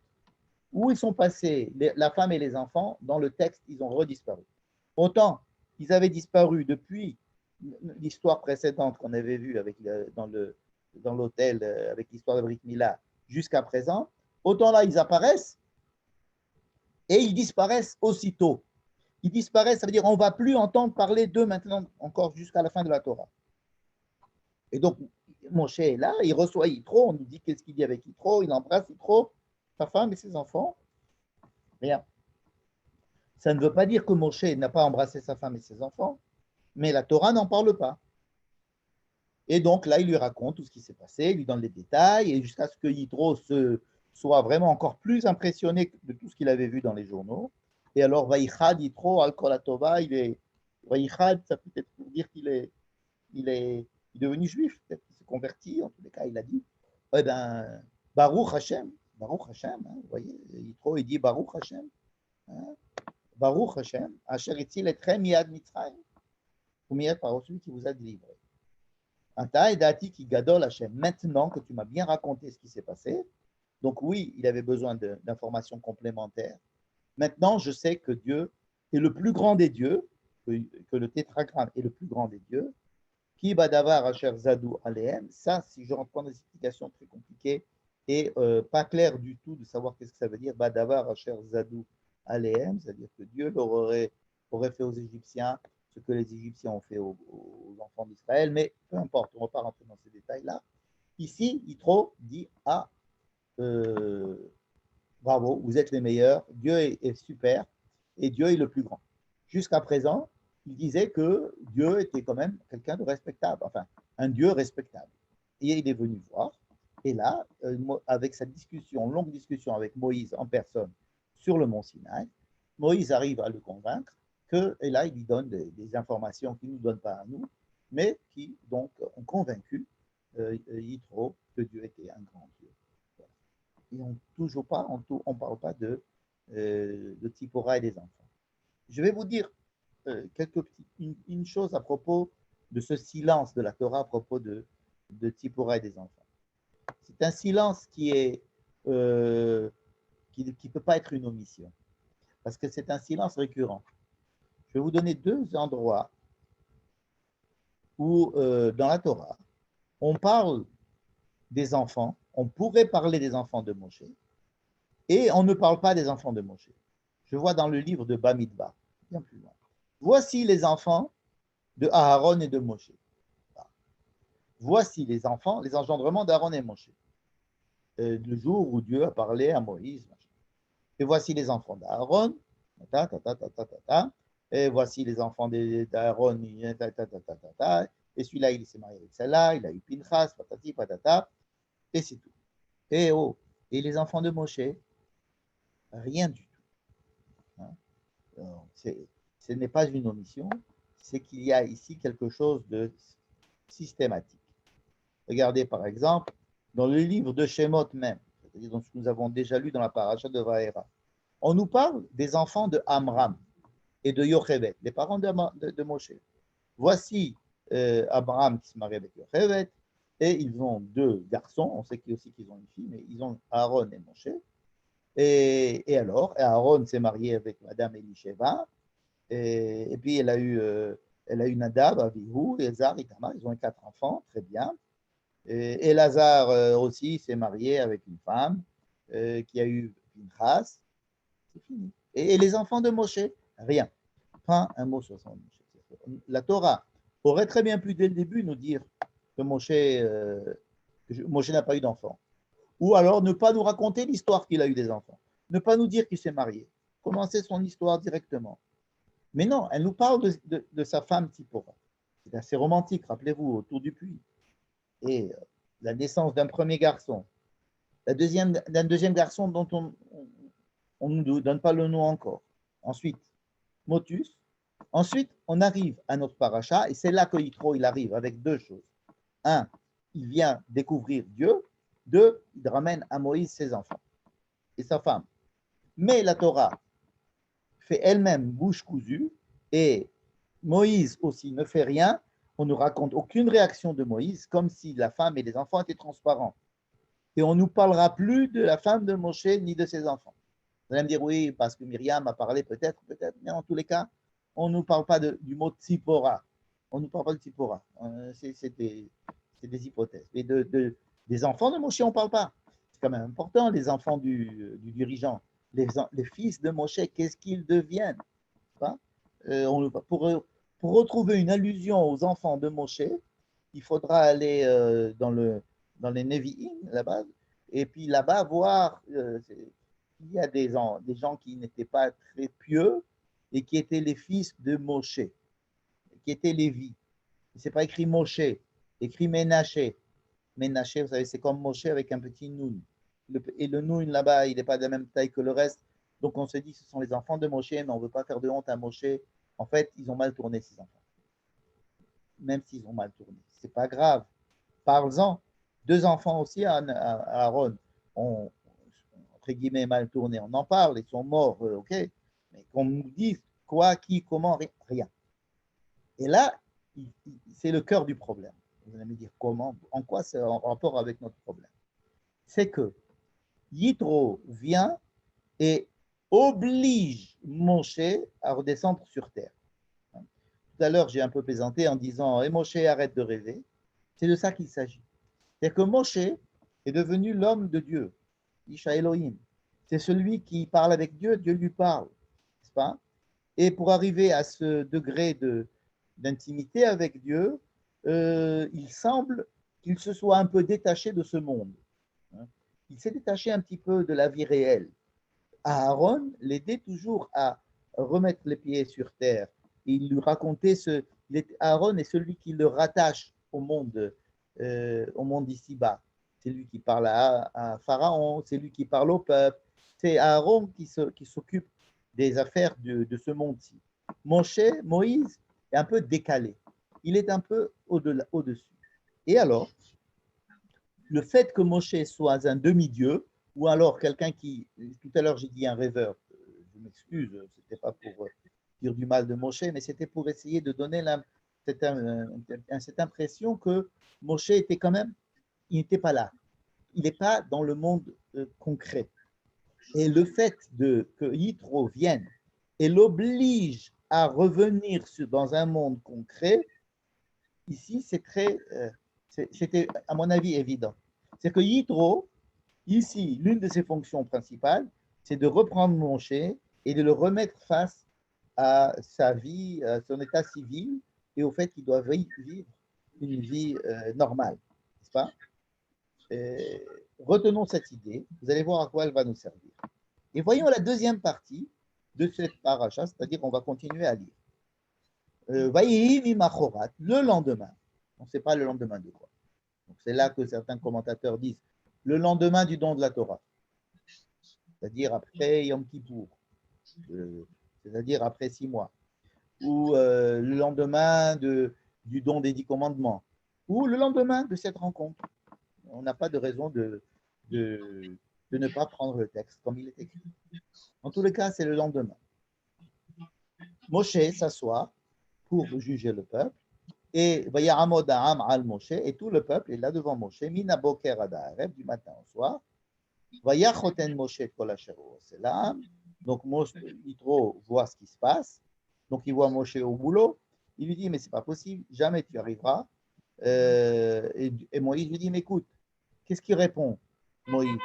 Où ils sont passés, la femme et les enfants, dans le texte, ils ont redisparu. Autant ils avaient disparu depuis l'histoire précédente qu'on avait vue dans l'hôtel avec l'histoire de Brit Mila jusqu'à présent, autant là ils apparaissent et ils disparaissent aussitôt. Ils disparaissent, ça veut dire qu'on ne va plus entendre parler d'eux maintenant encore jusqu'à la fin de la Torah. Et donc Moshe est là, il reçoit Yitro, on nous dit qu'est-ce qu'il dit avec Yitro, il embrasse Yitro, sa femme et ses enfants. Rien. Ça ne veut pas dire que Moshe n'a pas embrassé sa femme et ses enfants, mais la Torah n'en parle pas. Et donc là, il lui raconte tout ce qui s'est passé, il lui donne les détails, et jusqu'à ce que Yitro soit vraiment encore plus impressionné de tout ce qu'il avait vu dans les journaux. Et alors, Vaïchad, Yitro, Al-Kolatova, Vaïchad, ça peut être pour dire qu'il est devenu juif, peut-être qu'il s'est converti, en tous les cas, il a dit, eh ben, Baruch Hashem, hein, vous voyez, Yitro, il dit Baruch Hashem, hein, Baruch Hashem, Asher etzil etchem miad Mitzrayim, ou miad par celui qui vous a délivré. Ata edati ki gadol Hashem, maintenant que tu m'as bien raconté ce qui s'est passé, donc oui, il avait besoin d'informations complémentaires. Maintenant, je sais que Dieu est le plus grand des dieux, que le tétragramme est le plus grand des dieux. Ki badavar asher zadou alehem, ça, si je reprends des explications très compliquées et pas claires du tout de savoir qu'est-ce que ça veut dire, badavar asher zadou alehem, c'est-à-dire que Dieu aurait fait aux Égyptiens ce que les Égyptiens ont fait aux enfants d'Israël, mais peu importe, on ne va pas rentrer dans ces détails-là. Ici, Yitro dit bravo, vous êtes les meilleurs, Dieu est super et Dieu est le plus grand. Jusqu'à présent, il disait que Dieu était quand même quelqu'un de respectable, enfin, un Dieu respectable. Et il est venu voir, et là, avec sa longue discussion avec Moïse en personne sur le mont Sinaï, Moïse arrive à le convaincre et là, il lui donne des informations qu'il ne nous donne pas à nous, mais qui donc ont convaincu Yitro que Dieu était un grand Dieu. Et on ne parle pas de Tzipora et des enfants. Je vais vous dire une chose à propos de ce silence de la Torah à propos de Tzipora et des enfants. C'est un silence qui ne peut pas être une omission, parce que c'est un silence récurrent. Je vais vous donner deux endroits où, dans la Torah, on parle des enfants, on pourrait parler des enfants de Moshe, et on ne parle pas des enfants de Moshe. Je vois dans le livre de Bamidbar, bien plus loin. Voici les enfants de Aaron et de Moshe. Voici les enfants, les engendrements d'Aaron et Moshe. Le jour où Dieu a parlé à Moïse. Et voici les enfants d'Aaron, et voici les enfants d'Aaron, et celui-là, il s'est marié avec celle-là, il a eu Pinchas, patati, patata, et c'est tout. Et les enfants de Moshe, rien du tout. Alors, ce n'est pas une omission, c'est qu'il y a ici quelque chose de systématique. Regardez par exemple, dans le livre de Shemot même, c'est-à-dire dans ce que nous avons déjà lu dans la paracha de Vaera, on nous parle des enfants de Amram et de Yocheved, les parents de Moshe. Voici Abraham qui se marie avec Yocheved, et ils ont deux garçons, on sait aussi qu'ils ont une fille, mais ils ont Aaron et Moshe. Et alors, Aaron s'est marié avec Madame Elisheva, et puis elle a eu Nadab, Avihu, Elazar, Itamar, ils ont eu 4 enfants, très bien. Et Elazar aussi s'est marié avec une femme qui a eu Pinchas, c'est fini. Et les enfants de Moshe, rien, pas un mot sur son Moshe. La Torah aurait très bien pu dès le début nous dire que Moshe n'a pas eu d'enfants. Ou alors ne pas nous raconter l'histoire qu'il a eu des enfants. Ne pas nous dire qu'il s'est marié. Commencer son histoire directement. Mais non, elle nous parle de sa femme Tzipora. C'est assez romantique, rappelez-vous, autour du puits. Et la naissance d'un premier garçon. D'un deuxième garçon dont on ne nous donne pas le nom encore. Ensuite, Motus. Ensuite, on arrive à notre paracha, et c'est là que Yitro il arrive avec deux choses. un, il vient découvrir Dieu. Deux, il ramène à Moïse ses enfants et sa femme. Mais la Torah fait elle-même bouche cousue et Moïse aussi ne fait rien. On ne raconte aucune réaction de Moïse, comme si la femme et les enfants étaient transparents. Et on ne nous parlera plus de la femme de Moshe ni de ses enfants. Vous allez me dire, oui, parce que Myriam a parlé peut-être, mais en tous les cas, on ne nous parle pas du mot Tzipora. On ne nous parle pas de Tzipora. C'est des hypothèses. Et des enfants de Moshe, on ne parle pas. C'est quand même important, les enfants du dirigeant. Les fils de Moshe, qu'est-ce qu'ils deviennent? Pour retrouver une allusion aux enfants de Moshe, il faudra aller dans les Nevi'im, là-bas, et puis là-bas voir il y a des gens qui n'étaient pas très pieux et qui étaient les fils de Moshe, qui étaient Lévi. Ce n'est pas écrit Moshe, écrit Ménaché. Ménaché, vous savez, c'est comme Moshe avec un petit noun. Et le noun là-bas, il n'est pas de la même taille que le reste. Donc on se dit, ce sont les enfants de Moshe, mais on ne veut pas faire de honte à Moshe. En fait, ils ont mal tourné, ces enfants. Même s'ils ont mal tourné. Ce n'est pas grave. Parle-en. Deux enfants aussi à Aaron ont, entre guillemets, mal tourné. On en parle, ils sont morts, ok. Mais qu'on nous dise quoi, qui, comment, rien. Et là, c'est le cœur du problème. Vous allez me dire comment, en quoi c'est en rapport avec notre problème. C'est que Yitro vient et oblige Moshe à redescendre sur terre. Tout à l'heure, j'ai un peu plaisanté en disant « Et Moshe, arrête de rêver ». C'est de ça qu'il s'agit. C'est que Moshe est devenu l'homme de Dieu, Isha Elohim. C'est celui qui parle avec Dieu, Dieu lui parle, n'est-ce pas? Et pour arriver à ce degré d'intimité avec Dieu, il semble qu'il se soit un peu détaché de ce monde. Il s'est détaché un petit peu de la vie réelle. Aaron l'aidait toujours à remettre les pieds sur terre. Il lui racontait Aaron est celui qui le rattache au monde d'ici-bas. C'est lui qui parle à Pharaon, c'est lui qui parle au peuple. C'est Aaron qui s'occupe des affaires de ce monde-ci. Moïse est un peu décalé. Il est un peu au-dessus. Et alors, le fait que Moshe soit un demi-dieu, ou alors quelqu'un qui, tout à l'heure j'ai dit un rêveur, je m'excuse, ce n'était pas pour dire du mal de Moshe, mais c'était pour essayer de donner cette impression que Moshe était quand même, il n'était pas là. Il n'est pas dans le monde concret. Et le fait que Yitro vienne et l'oblige à revenir dans un monde concret, ici, c'était à mon avis évident. C'est que Yitro, ici, l'une de ses fonctions principales, c'est de reprendre Moshe et de le remettre face à sa vie, à son état civil et au fait qu'il doit vivre une vie normale, n'est-ce pas? Retenons cette idée, vous allez voir à quoi elle va nous servir. Et voyons la deuxième partie de cette paracha, c'est-à-dire qu'on va continuer à lire. Le lendemain, on ne sait pas le lendemain de quoi. Donc c'est là que certains commentateurs disent le lendemain du don de la Torah, c'est-à-dire après Yom Kippour, c'est-à-dire après 6 mois, ou le lendemain du don des 10 commandements, ou le lendemain de cette rencontre. On n'a pas de raison de ne pas prendre le texte comme il est écrit. En tous les cas, c'est le lendemain. Moshe s'assoit pour juger le peuple, et Vayaramod Ha'am al Moshe, et tout le peuple est là devant Moshe, Mina Boker ad Ha'arev, du matin au soir. Vayachoten Moshe kol asher selam. Donc Yitro voit ce qui se passe, donc il voit Moshe au boulot, il lui dit mais c'est pas possible, jamais tu arriveras. Et Moïse lui dit mais écoute, qu'est-ce qu'il répond Moïse?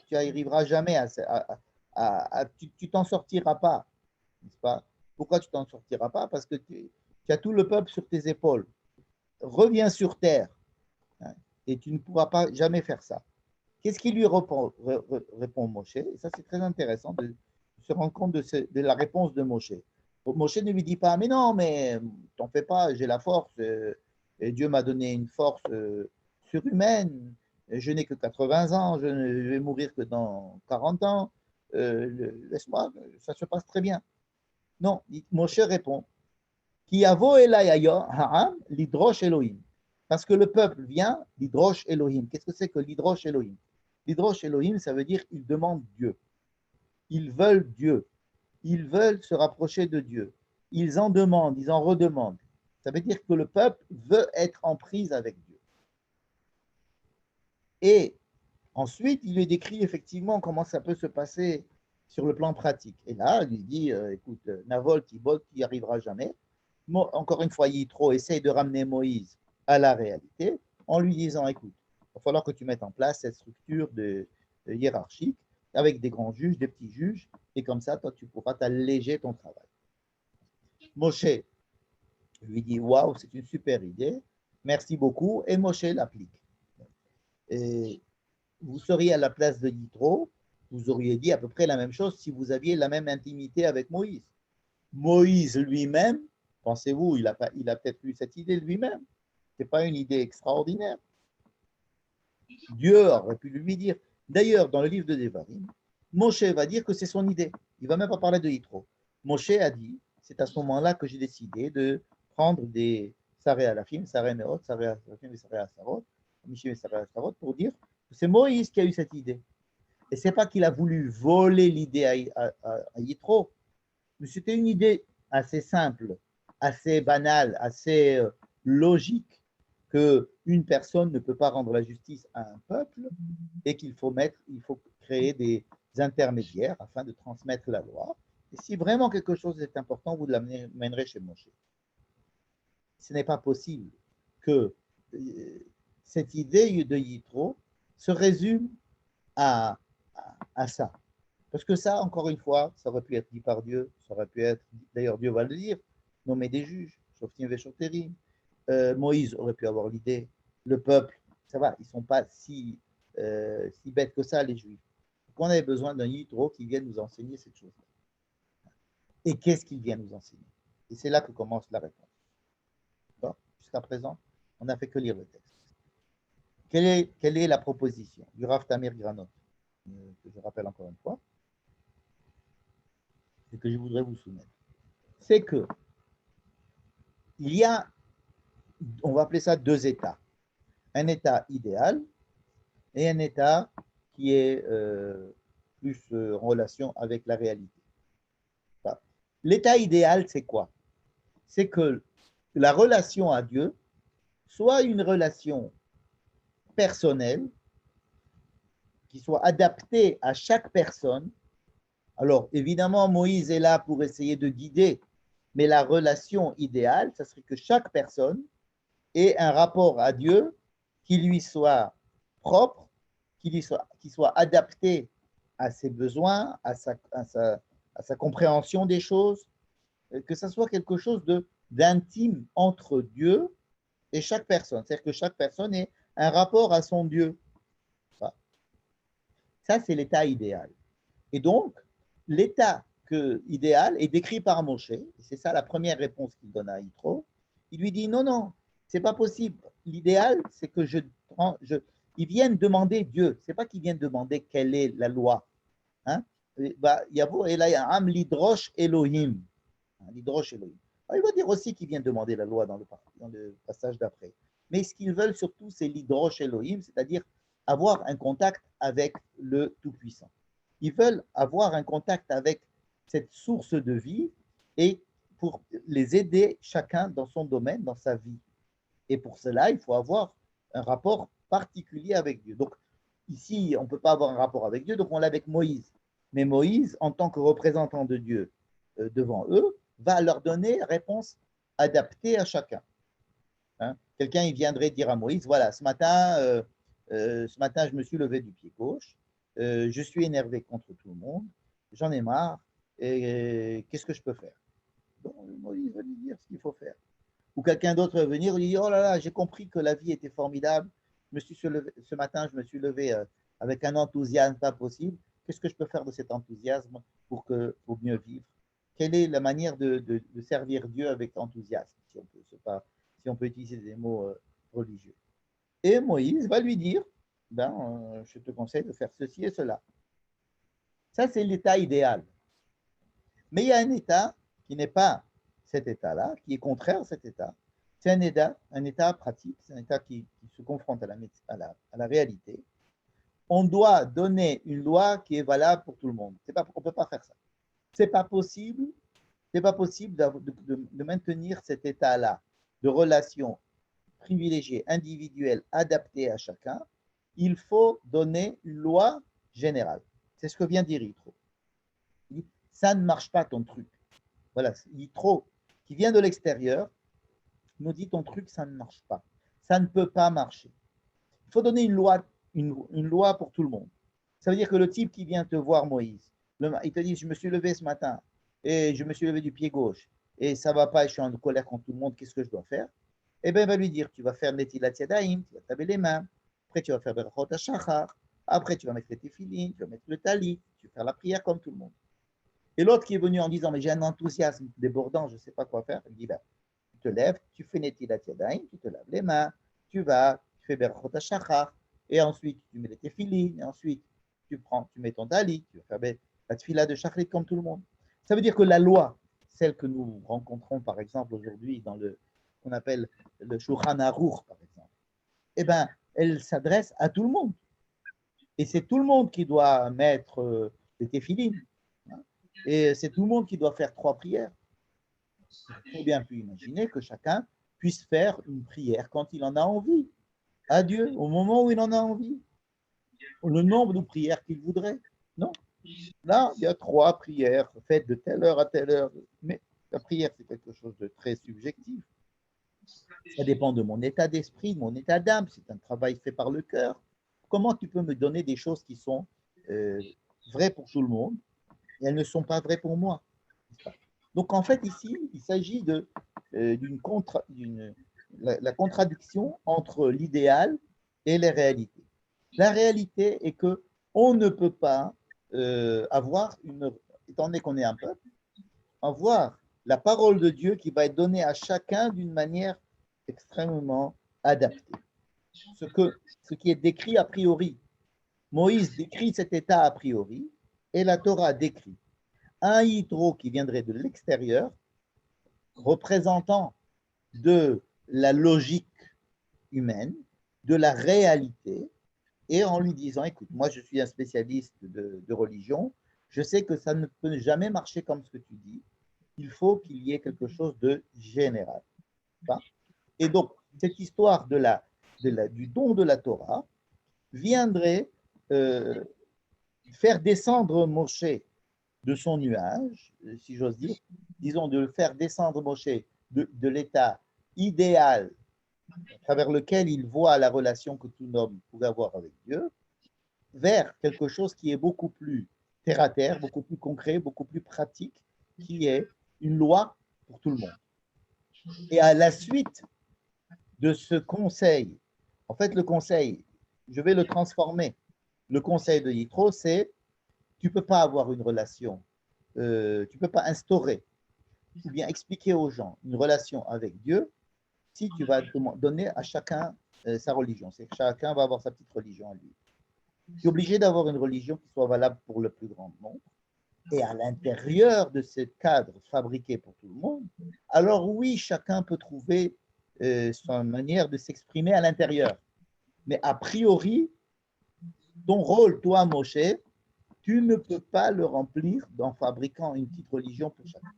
Tu arriveras jamais tu t'en sortiras pas, n'est-ce pas? Pourquoi tu t'en sortiras pas? Parce que tu as tout le peuple sur tes épaules. Reviens sur terre, hein, et tu ne pourras pas jamais faire ça. Qu'est-ce qu'il lui répond Moshe? Et ça, c'est très intéressant de se rendre compte de la réponse de Moshe. Moshe ne lui dit pas, mais non, mais t'en fais pas, j'ai la force, et Dieu m'a donné une force surhumaine, je n'ai que 80 ans, je ne vais mourir que dans 40 ans, laisse-moi, ça se passe très bien. Non, Moshe répond, Ki yavo elai ha'am lidrosh Elohim. Parce que le peuple vient lidrosh Elohim. Qu'est-ce que c'est que lidrosh Elohim? Lidrosh Elohim, ça veut dire qu'ils demandent Dieu. Ils veulent Dieu. Ils veulent se rapprocher de Dieu. Ils en demandent, ils en redemandent. Ça veut dire que le peuple veut être en prise avec Dieu. Et ensuite, il lui décrit effectivement comment ça peut se passer sur le plan pratique. Et là, il lui dit, écoute, Navol qui n'y arrivera jamais. Encore une fois, Yitro essaye de ramener Moïse à la réalité en lui disant, écoute, il va falloir que tu mettes en place cette structure hiérarchique avec des grands juges, des petits juges, et comme ça, toi, tu pourras t'alléger ton travail. Moshe lui dit, waouh, c'est une super idée, merci beaucoup, et Moshe l'applique. Et vous seriez à la place de Yitro, vous auriez dit à peu près la même chose si vous aviez la même intimité avec Moïse. Moïse lui-même, pensez-vous, il a peut-être eu cette idée lui-même. Ce n'est pas une idée extraordinaire. Dieu aurait pu lui dire. D'ailleurs, dans le livre de Devarim, Moshe va dire que c'est son idée. Il ne va même pas parler de Yitro. Moshe a dit, c'est à ce moment-là que j'ai décidé de prendre des Saré Alafim, Saré Meot, Saré Alafim et Saré Asarot, Mishim et Saré Asarot, pour dire que c'est Moïse qui a eu cette idée. Et ce n'est pas qu'il a voulu voler l'idée à Yitro, mais c'était une idée assez simple, assez banale, assez logique, qu'une personne ne peut pas rendre la justice à un peuple et il faut créer des intermédiaires afin de transmettre la loi. Et si vraiment quelque chose est important, vous l'amènerez chez Moshe. Ce n'est pas possible que cette idée de Yitro se résume à ça. Parce que ça, encore une fois, ça aurait pu être dit par Dieu, ça aurait pu être, d'ailleurs Dieu va le dire, nommer des juges, Shoftim Veshoterim. Moïse aurait pu avoir l'idée, le peuple, ça va, ils ne sont pas si bêtes que ça, les Juifs. Donc on avait besoin d'un Yitro qui vienne nous enseigner cette chose-là. Et qu'est-ce qu'il vient nous enseigner? Et c'est là que commence la réponse. Jusqu'à présent, on n'a fait que lire le texte. Quelle est la proposition du Rav Tamir Granot, que je rappelle encore une fois, et que je voudrais vous soumettre? C'est que il y a, on va appeler ça deux états. Un état idéal et un état qui est plus en relation avec la réalité. Enfin, l'état idéal, c'est quoi? C'est que la relation à Dieu soit une relation personnelle qui soit adaptée à chaque personne. Alors, évidemment, Moïse est là pour essayer de guider, mais la relation idéale, ça serait que chaque personne ait un rapport à Dieu qui lui soit propre, qui soit adapté à ses besoins, à sa compréhension des choses, que ça soit quelque chose d'intime entre Dieu et chaque personne. C'est-à-dire que chaque personne ait un rapport à son Dieu. Ça, c'est l'état idéal. Et donc, l'état idéal est décrit par Moshe, et c'est ça la première réponse qu'il donne à Yitro. Il lui dit, non, c'est pas possible. L'idéal, c'est que ils viennent demander Dieu. C'est pas qu'ils viennent demander quelle est la loi. Yavo Elayam lidrosh Elohim. Lidrosh Elohim. Il va dire aussi qu'ils viennent demander la loi dans le passage d'après. Mais ce qu'ils veulent surtout, c'est lidrosh Elohim, c'est-à-dire avoir un contact avec le Tout-Puissant. Ils veulent avoir un contact avec cette source de vie et pour les aider chacun dans son domaine, dans sa vie. Et pour cela, il faut avoir un rapport particulier avec Dieu. Donc, ici, on ne peut pas avoir un rapport avec Dieu, donc on l'a avec Moïse. Mais Moïse, en tant que représentant de Dieu devant eux, va leur donner réponse adaptée à chacun. Quelqu'un, il viendrait dire à Moïse, voilà, ce matin, je me suis levé du pied gauche, je suis énervé contre tout le monde, j'en ai marre, et qu'est-ce que je peux faire? Donc, Moïse va lui dire ce qu'il faut faire. Ou quelqu'un d'autre va venir et lui dire, oh là là, j'ai compris que la vie était formidable, ce matin, je me suis levé avec un enthousiasme pas possible, qu'est-ce que je peux faire de cet enthousiasme pour mieux vivre? Quelle est la manière de servir Dieu avec enthousiasme, si on peut utiliser des mots religieux? Et Moïse va lui dire, je te conseille de faire ceci et cela. Ça, c'est l'état idéal. Mais il y a un état qui n'est pas cet état-là, qui est contraire à cet état. C'est un état pratique, c'est un état qui se confronte à la réalité. On doit donner une loi qui est valable pour tout le monde. On ne peut pas faire ça. Ce n'est pas possible, de maintenir cet état-là de relation privilégiée, individuelle, adaptée à chacun. Il faut donner une loi générale. C'est ce que vient dire Yitro. Ça ne marche pas ton truc. Voilà, Yitro, qui vient de l'extérieur, nous dit ton truc, ça ne marche pas. Ça ne peut pas marcher. Il faut donner une loi pour tout le monde. Ça veut dire que le type qui vient te voir, Moïse, il te dit, je me suis levé ce matin et je me suis levé du pied gauche et ça ne va pas, je suis en colère contre tout le monde, qu'est-ce que je dois faire? Eh bien, il va lui dire, tu vas faire Netilat Yadayim, tu vas taper les mains, après tu vas faire Berachot HaShachar, après tu vas mettre les téfilines, tu vas mettre le talit, tu vas faire la prière comme tout le monde. Et l'autre qui est venu en disant, mais j'ai un enthousiasme débordant, je ne sais pas quoi faire, il dit, ben, tu te lèves, tu fais Netilat Yadayim, tu te laves les mains, tu fais Berachot HaShachar, et ensuite tu mets les téfilines, et ensuite tu mets ton talit, tu vas faire la tefila de Shachrit comme tout le monde. Ça veut dire que la loi, celle que nous rencontrons par exemple aujourd'hui dans qu'on appelle le Shulchan Aruch par exemple, eh ben, elle s'adresse à tout le monde. Et c'est tout le monde qui doit mettre les téfilines. Hein, et c'est tout le monde qui doit faire 3 prières. Il faut bien pu imaginer que chacun puisse faire une prière quand il en a envie, à Dieu, au moment où il en a envie. Le nombre de prières qu'il voudrait. Non. Là, il y a 3 prières faites de telle heure à telle heure. Mais la prière, c'est quelque chose de très subjectif. Ça dépend de mon état d'esprit, de mon état d'âme. C'est un travail fait par le cœur. Comment tu peux me donner des choses qui sont vraies pour tout le monde et elles ne sont pas vraies pour moi? Donc, en fait, ici, il s'agit la contradiction entre l'idéal et les réalités. La réalité est que on ne peut pas étant donné qu'on est un peuple, avoir la parole de Dieu qui va être donnée à chacun d'une manière extrêmement adaptée. Ce qui est décrit a priori. Moïse décrit cet état a priori et la Torah décrit un Yitro qui viendrait de l'extérieur, représentant de la logique humaine, de la réalité, et en lui disant, écoute, moi je suis un spécialiste de religion, je sais que ça ne peut jamais marcher comme ce que tu dis, il faut qu'il y ait quelque chose de général. Et donc, cette histoire du don de la Torah viendrait faire descendre Moshe de son nuage, si j'ose dire, disons de faire descendre Moshe de l'état idéal à travers lequel il voit la relation que tout homme pourrait avoir avec Dieu, vers quelque chose qui est beaucoup plus terre à terre, beaucoup plus concret, beaucoup plus pratique, qui est une loi pour tout le monde. Et à la suite de ce conseil, en fait le conseil, je vais le transformer. Le conseil de Yitro, c'est tu ne peux pas avoir une relation, tu ne peux pas instaurer ou bien expliquer aux gens une relation avec Dieu si tu vas donner à chacun sa religion. C'est que chacun va avoir sa petite religion à lui. Tu es obligé d'avoir une religion qui soit valable pour le plus grand nombre. Et à l'intérieur de ce cadre fabriqué pour tout le monde, alors oui, chacun peut trouver sa manière de s'exprimer à l'intérieur. Mais a priori, ton rôle, toi, Moshe, tu ne peux pas le remplir en fabriquant une petite religion pour chacun.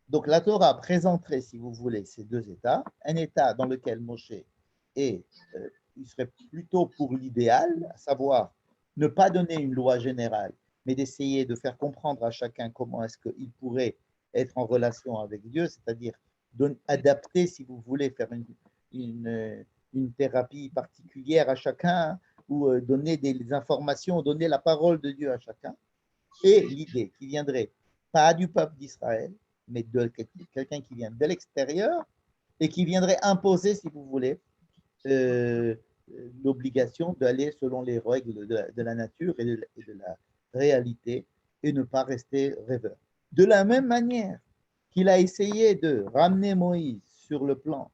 Donc la Torah présenterait, si vous voulez, ces 2 états. Un état dans lequel Moshe il serait plutôt pour l'idéal, à savoir ne pas donner une loi générale, mais d'essayer de faire comprendre à chacun comment est-ce qu'il pourrait être en relation avec Dieu, c'est-à-dire adapter, si vous voulez, faire une thérapie particulière à chacun, ou donner des informations, donner la parole de Dieu à chacun. Et l'idée qui viendrait pas du peuple d'Israël, mais de quelqu'un qui vient de l'extérieur et qui viendrait imposer, si vous voulez, l'obligation d'aller selon les règles de la nature et de la réalité et ne pas rester rêveur. De la même manière qu'il a essayé de ramener Moïse sur le plan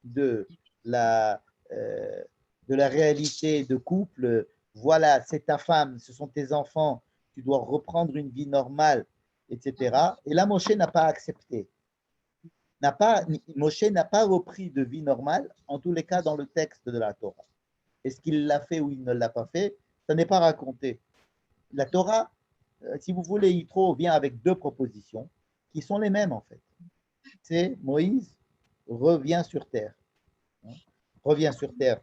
de la réalité de couple, voilà, c'est ta femme, ce sont tes enfants, tu dois reprendre une vie normale etc. Et là, Moshe n'a pas accepté. Moshe n'a pas repris de vie normale, en tous les cas dans le texte de la Torah. Est-ce qu'il l'a fait ou il ne l'a pas fait? Ça n'est pas raconté. La Torah, si vous voulez, Yitro vient avec deux propositions qui sont les mêmes en fait. C'est Moïse revient sur terre. Revient sur terre,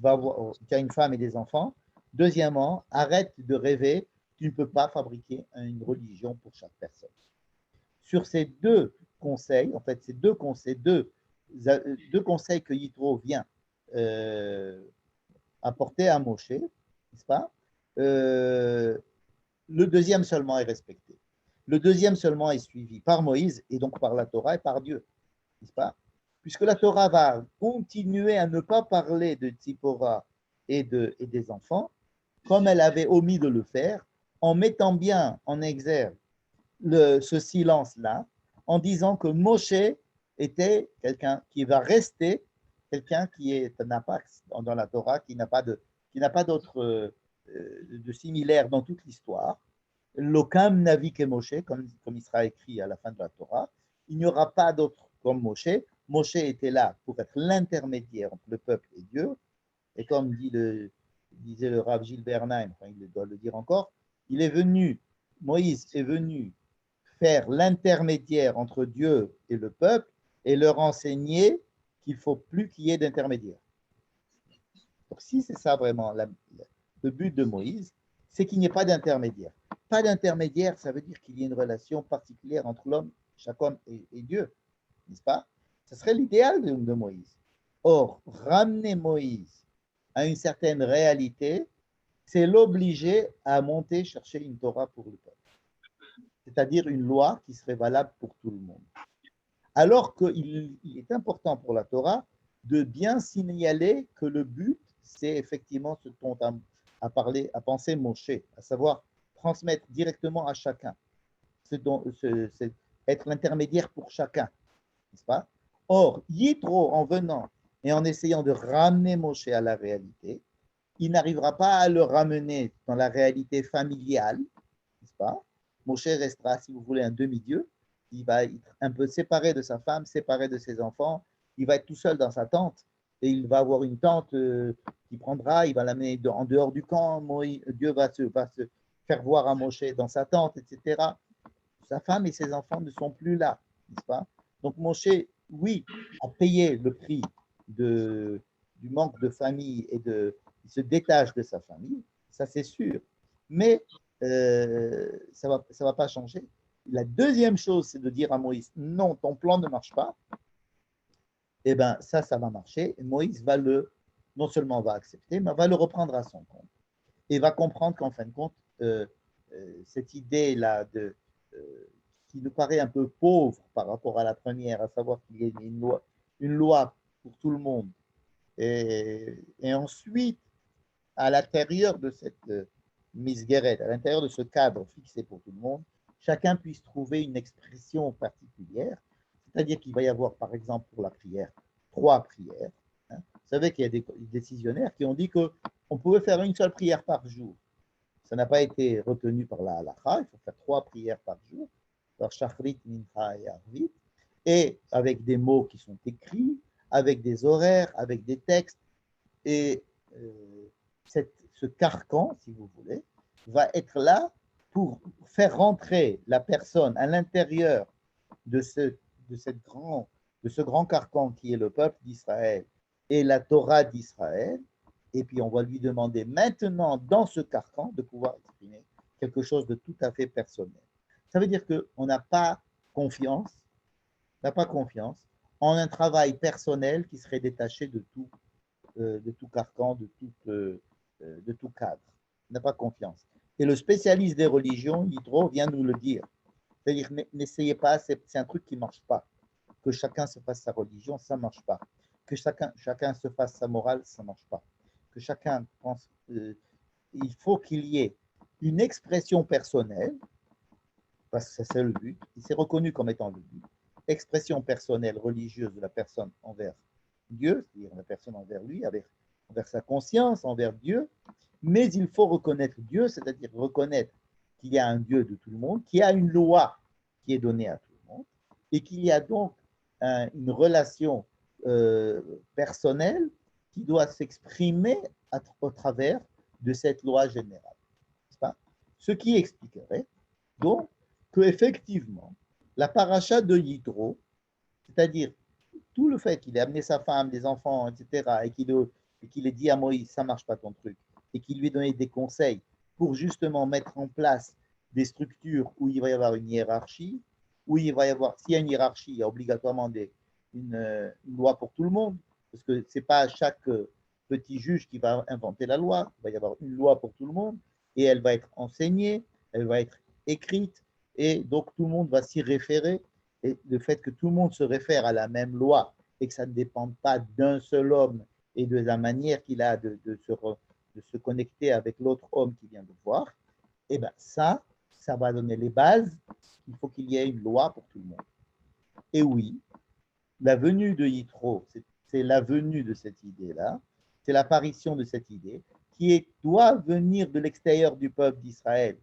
tu as une femme et des enfants. Deuxièmement, arrête de rêver, tu ne peux pas fabriquer une religion pour chaque personne. Sur ces deux conseils, en fait, ces deux conseils que Yitro vient apporter à Moshe, n'est-ce pas? Le deuxième seulement est respecté. Le deuxième seulement est suivi par Moïse et donc par la Torah et par Dieu, n'est-ce pas? Puisque la Torah va continuer à ne pas parler de Tzipora et des enfants, comme elle avait omis de le faire, en mettant bien en exergue ce silence-là, en disant que Moshe était quelqu'un qui va rester, quelqu'un qui n'a pas dans la Torah, qui n'a pas d'autre de similaire dans toute l'histoire. L'Okam Navi que Moshe, comme il sera écrit à la fin de la Torah, il n'y aura pas d'autre comme Moshe. Moshe était là pour être l'intermédiaire entre le peuple et Dieu. Et comme disait le Rav Gilles Bernheim, enfin, il doit le dire encore, Moïse est venu faire l'intermédiaire entre Dieu et le peuple et leur enseigner qu'il ne faut plus qu'il y ait d'intermédiaire. Donc si c'est ça vraiment le but de Moïse, c'est qu'il n'y ait pas d'intermédiaire. Pas d'intermédiaire, ça veut dire qu'il y ait une relation particulière entre l'homme, chaque homme et Dieu, n'est-ce pas? Ce serait l'idéal de Moïse. Or, ramener Moïse à une certaine réalité, c'est l'obliger à monter chercher une Torah pour le peuple. C'est-à-dire une loi qui serait valable pour tout le monde. Alors qu'il est important pour la Torah de bien signaler que le but, c'est effectivement ce dont a pensé Moshe, à savoir transmettre directement à chacun, c'est être l'intermédiaire pour chacun, n'est-ce pas? Or, Yitro, en venant et en essayant de ramener Moshe à la réalité, il n'arrivera pas à le ramener dans la réalité familiale, n'est-ce pas? Moshe restera, si vous voulez, un demi-dieu. Il va être un peu séparé de sa femme, séparé de ses enfants. Il va être tout seul dans sa tente et il va avoir une tente qui prendra, il va l'amener en dehors du camp. Dieu va se faire voir à Moshe dans sa tente, etc. Sa femme et ses enfants ne sont plus là, n'est-ce pas? Donc Moshe, oui, a payé le prix du manque de famille et il se détache de sa famille, ça c'est sûr. Mais ça va pas changer. La deuxième chose, c'est de dire à Moïse, non, ton plan ne marche pas. Eh bien, ça va marcher. Et Moïse non seulement va accepter, mais va le reprendre à son compte. Et va comprendre qu'en fin de compte, cette idée-là qui nous paraît un peu pauvre par rapport à la première, à savoir qu'il y ait une loi pour tout le monde. Et ensuite, à l'intérieur de cette misguérette, à l'intérieur de ce cadre fixé pour tout le monde, chacun puisse trouver une expression particulière, c'est-à-dire qu'il va y avoir, par exemple, pour la prière, 3 prières. Hein. Vous savez qu'il y a des décisionnaires qui ont dit qu'on pouvait faire une seule prière par jour. Ça n'a pas été retenu par la halakha, il faut faire 3 prières par jour, par shachrit, mincha et arvit, et avec des mots qui sont écrits, avec des horaires, avec des textes, et ce carcan, si vous voulez, va être là pour faire rentrer la personne à l'intérieur de ce grand carcan qui est le peuple d'Israël et la Torah d'Israël, et puis on va lui demander maintenant dans ce carcan de pouvoir exprimer quelque chose de tout à fait personnel. Ça veut dire qu'on n'a pas confiance en un travail personnel qui serait détaché de tout carcan, de tout cadre. On n'a pas confiance. Et le spécialiste des religions, Yitro, vient nous le dire. C'est-à-dire, n'essayez pas, c'est un truc qui ne marche pas. Que chacun se fasse sa religion, ça ne marche pas. Que chacun se fasse sa morale, ça ne marche pas. Que chacun pense, il faut qu'il y ait une expression personnelle, parce que c'est le but, il s'est reconnu comme étant le but, expression personnelle, religieuse de la personne envers Dieu, c'est-à-dire la personne envers lui, envers sa conscience, envers Dieu, mais il faut reconnaître Dieu, c'est-à-dire reconnaître qu'il y a un Dieu de tout le monde, qui a une loi qui est donné à tout le monde, et qu'il y a donc une relation personnelle qui doit s'exprimer au travers de cette loi générale. N'est-ce pas? Ce qui expliquerait donc qu'effectivement, la paracha de Yitro, c'est-à-dire tout le fait qu'il ait amené sa femme, des enfants, etc., et qu'il ait dit à Moïse, ça ne marche pas ton truc, et qu'il lui ait donné des conseils pour justement mettre en place des structures où il va y avoir une hiérarchie, où il va y avoir, s'il y a une hiérarchie, il y a obligatoirement une loi pour tout le monde, parce que ce n'est pas chaque petit juge qui va inventer la loi, il va y avoir une loi pour tout le monde, et elle va être enseignée, elle va être écrite, et donc tout le monde va s'y référer, et le fait que tout le monde se réfère à la même loi, et que ça ne dépende pas d'un seul homme, et de la manière qu'il a de se connecter avec l'autre homme qui vient de voir, et bien ça va donner les bases. Il faut qu'il y ait une loi pour tout le monde. Et oui, la venue de Yitro, c'est la venue de cette idée-là, c'est l'apparition de cette idée qui doit venir de l'extérieur du peuple d'Israël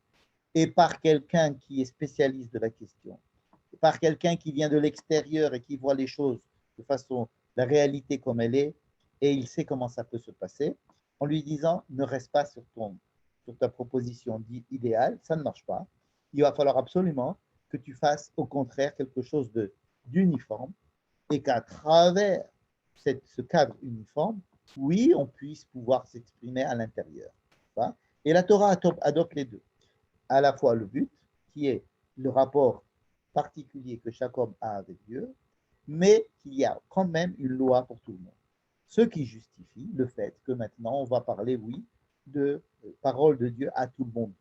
et par quelqu'un qui est spécialiste de la question, par quelqu'un qui vient de l'extérieur et qui voit les choses de façon, la réalité comme elle est, et il sait comment ça peut se passer, en lui disant, ne reste pas sur ta proposition idéale, ça ne marche pas. Il va falloir absolument que tu fasses au contraire quelque chose d'uniforme et qu'à travers ce cadre uniforme, oui, on puisse pouvoir s'exprimer à l'intérieur. Et la Torah adopte les deux. À la fois le but, qui est le rapport particulier que chaque homme a avec Dieu, mais qu'il y a quand même une loi pour tout le monde. Ce qui justifie le fait que maintenant, on va parler, oui, de parole de Dieu à tout le monde.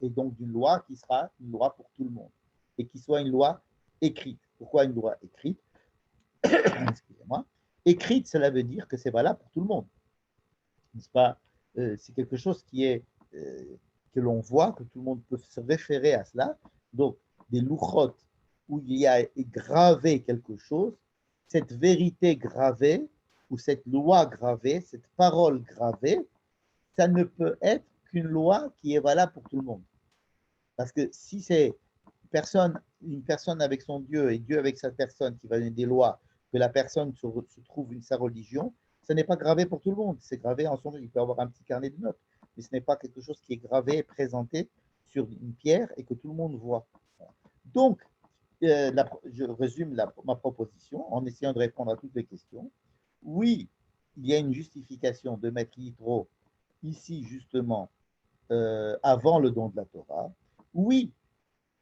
Et donc d'une loi qui sera une loi pour tout le monde. Et qui soit une loi écrite. Pourquoi une loi écrite? Excusez-moi. Écrite, cela veut dire que c'est valable pour tout le monde. N'est-ce pas? C'est quelque chose qui est, que l'on voit, que tout le monde peut se référer à cela. Donc, des louchot où il y a gravé quelque chose, cette vérité gravée, ou cette loi gravée, cette parole gravée, ça ne peut être qu'une loi qui est valable pour tout le monde. Parce que si c'est une personne avec son Dieu et Dieu avec sa personne qui va donner des lois, que la personne se trouve sa religion, ce n'est pas gravé pour tout le monde. C'est gravé en son. Il peut avoir un petit carnet de notes, mais ce n'est pas quelque chose qui est gravé et présenté sur une pierre et que tout le monde voit. Donc, je résume ma proposition en essayant de répondre à toutes les questions. Oui, il y a une justification de mettre Yitro ici, justement, avant le don de la Torah. Oui,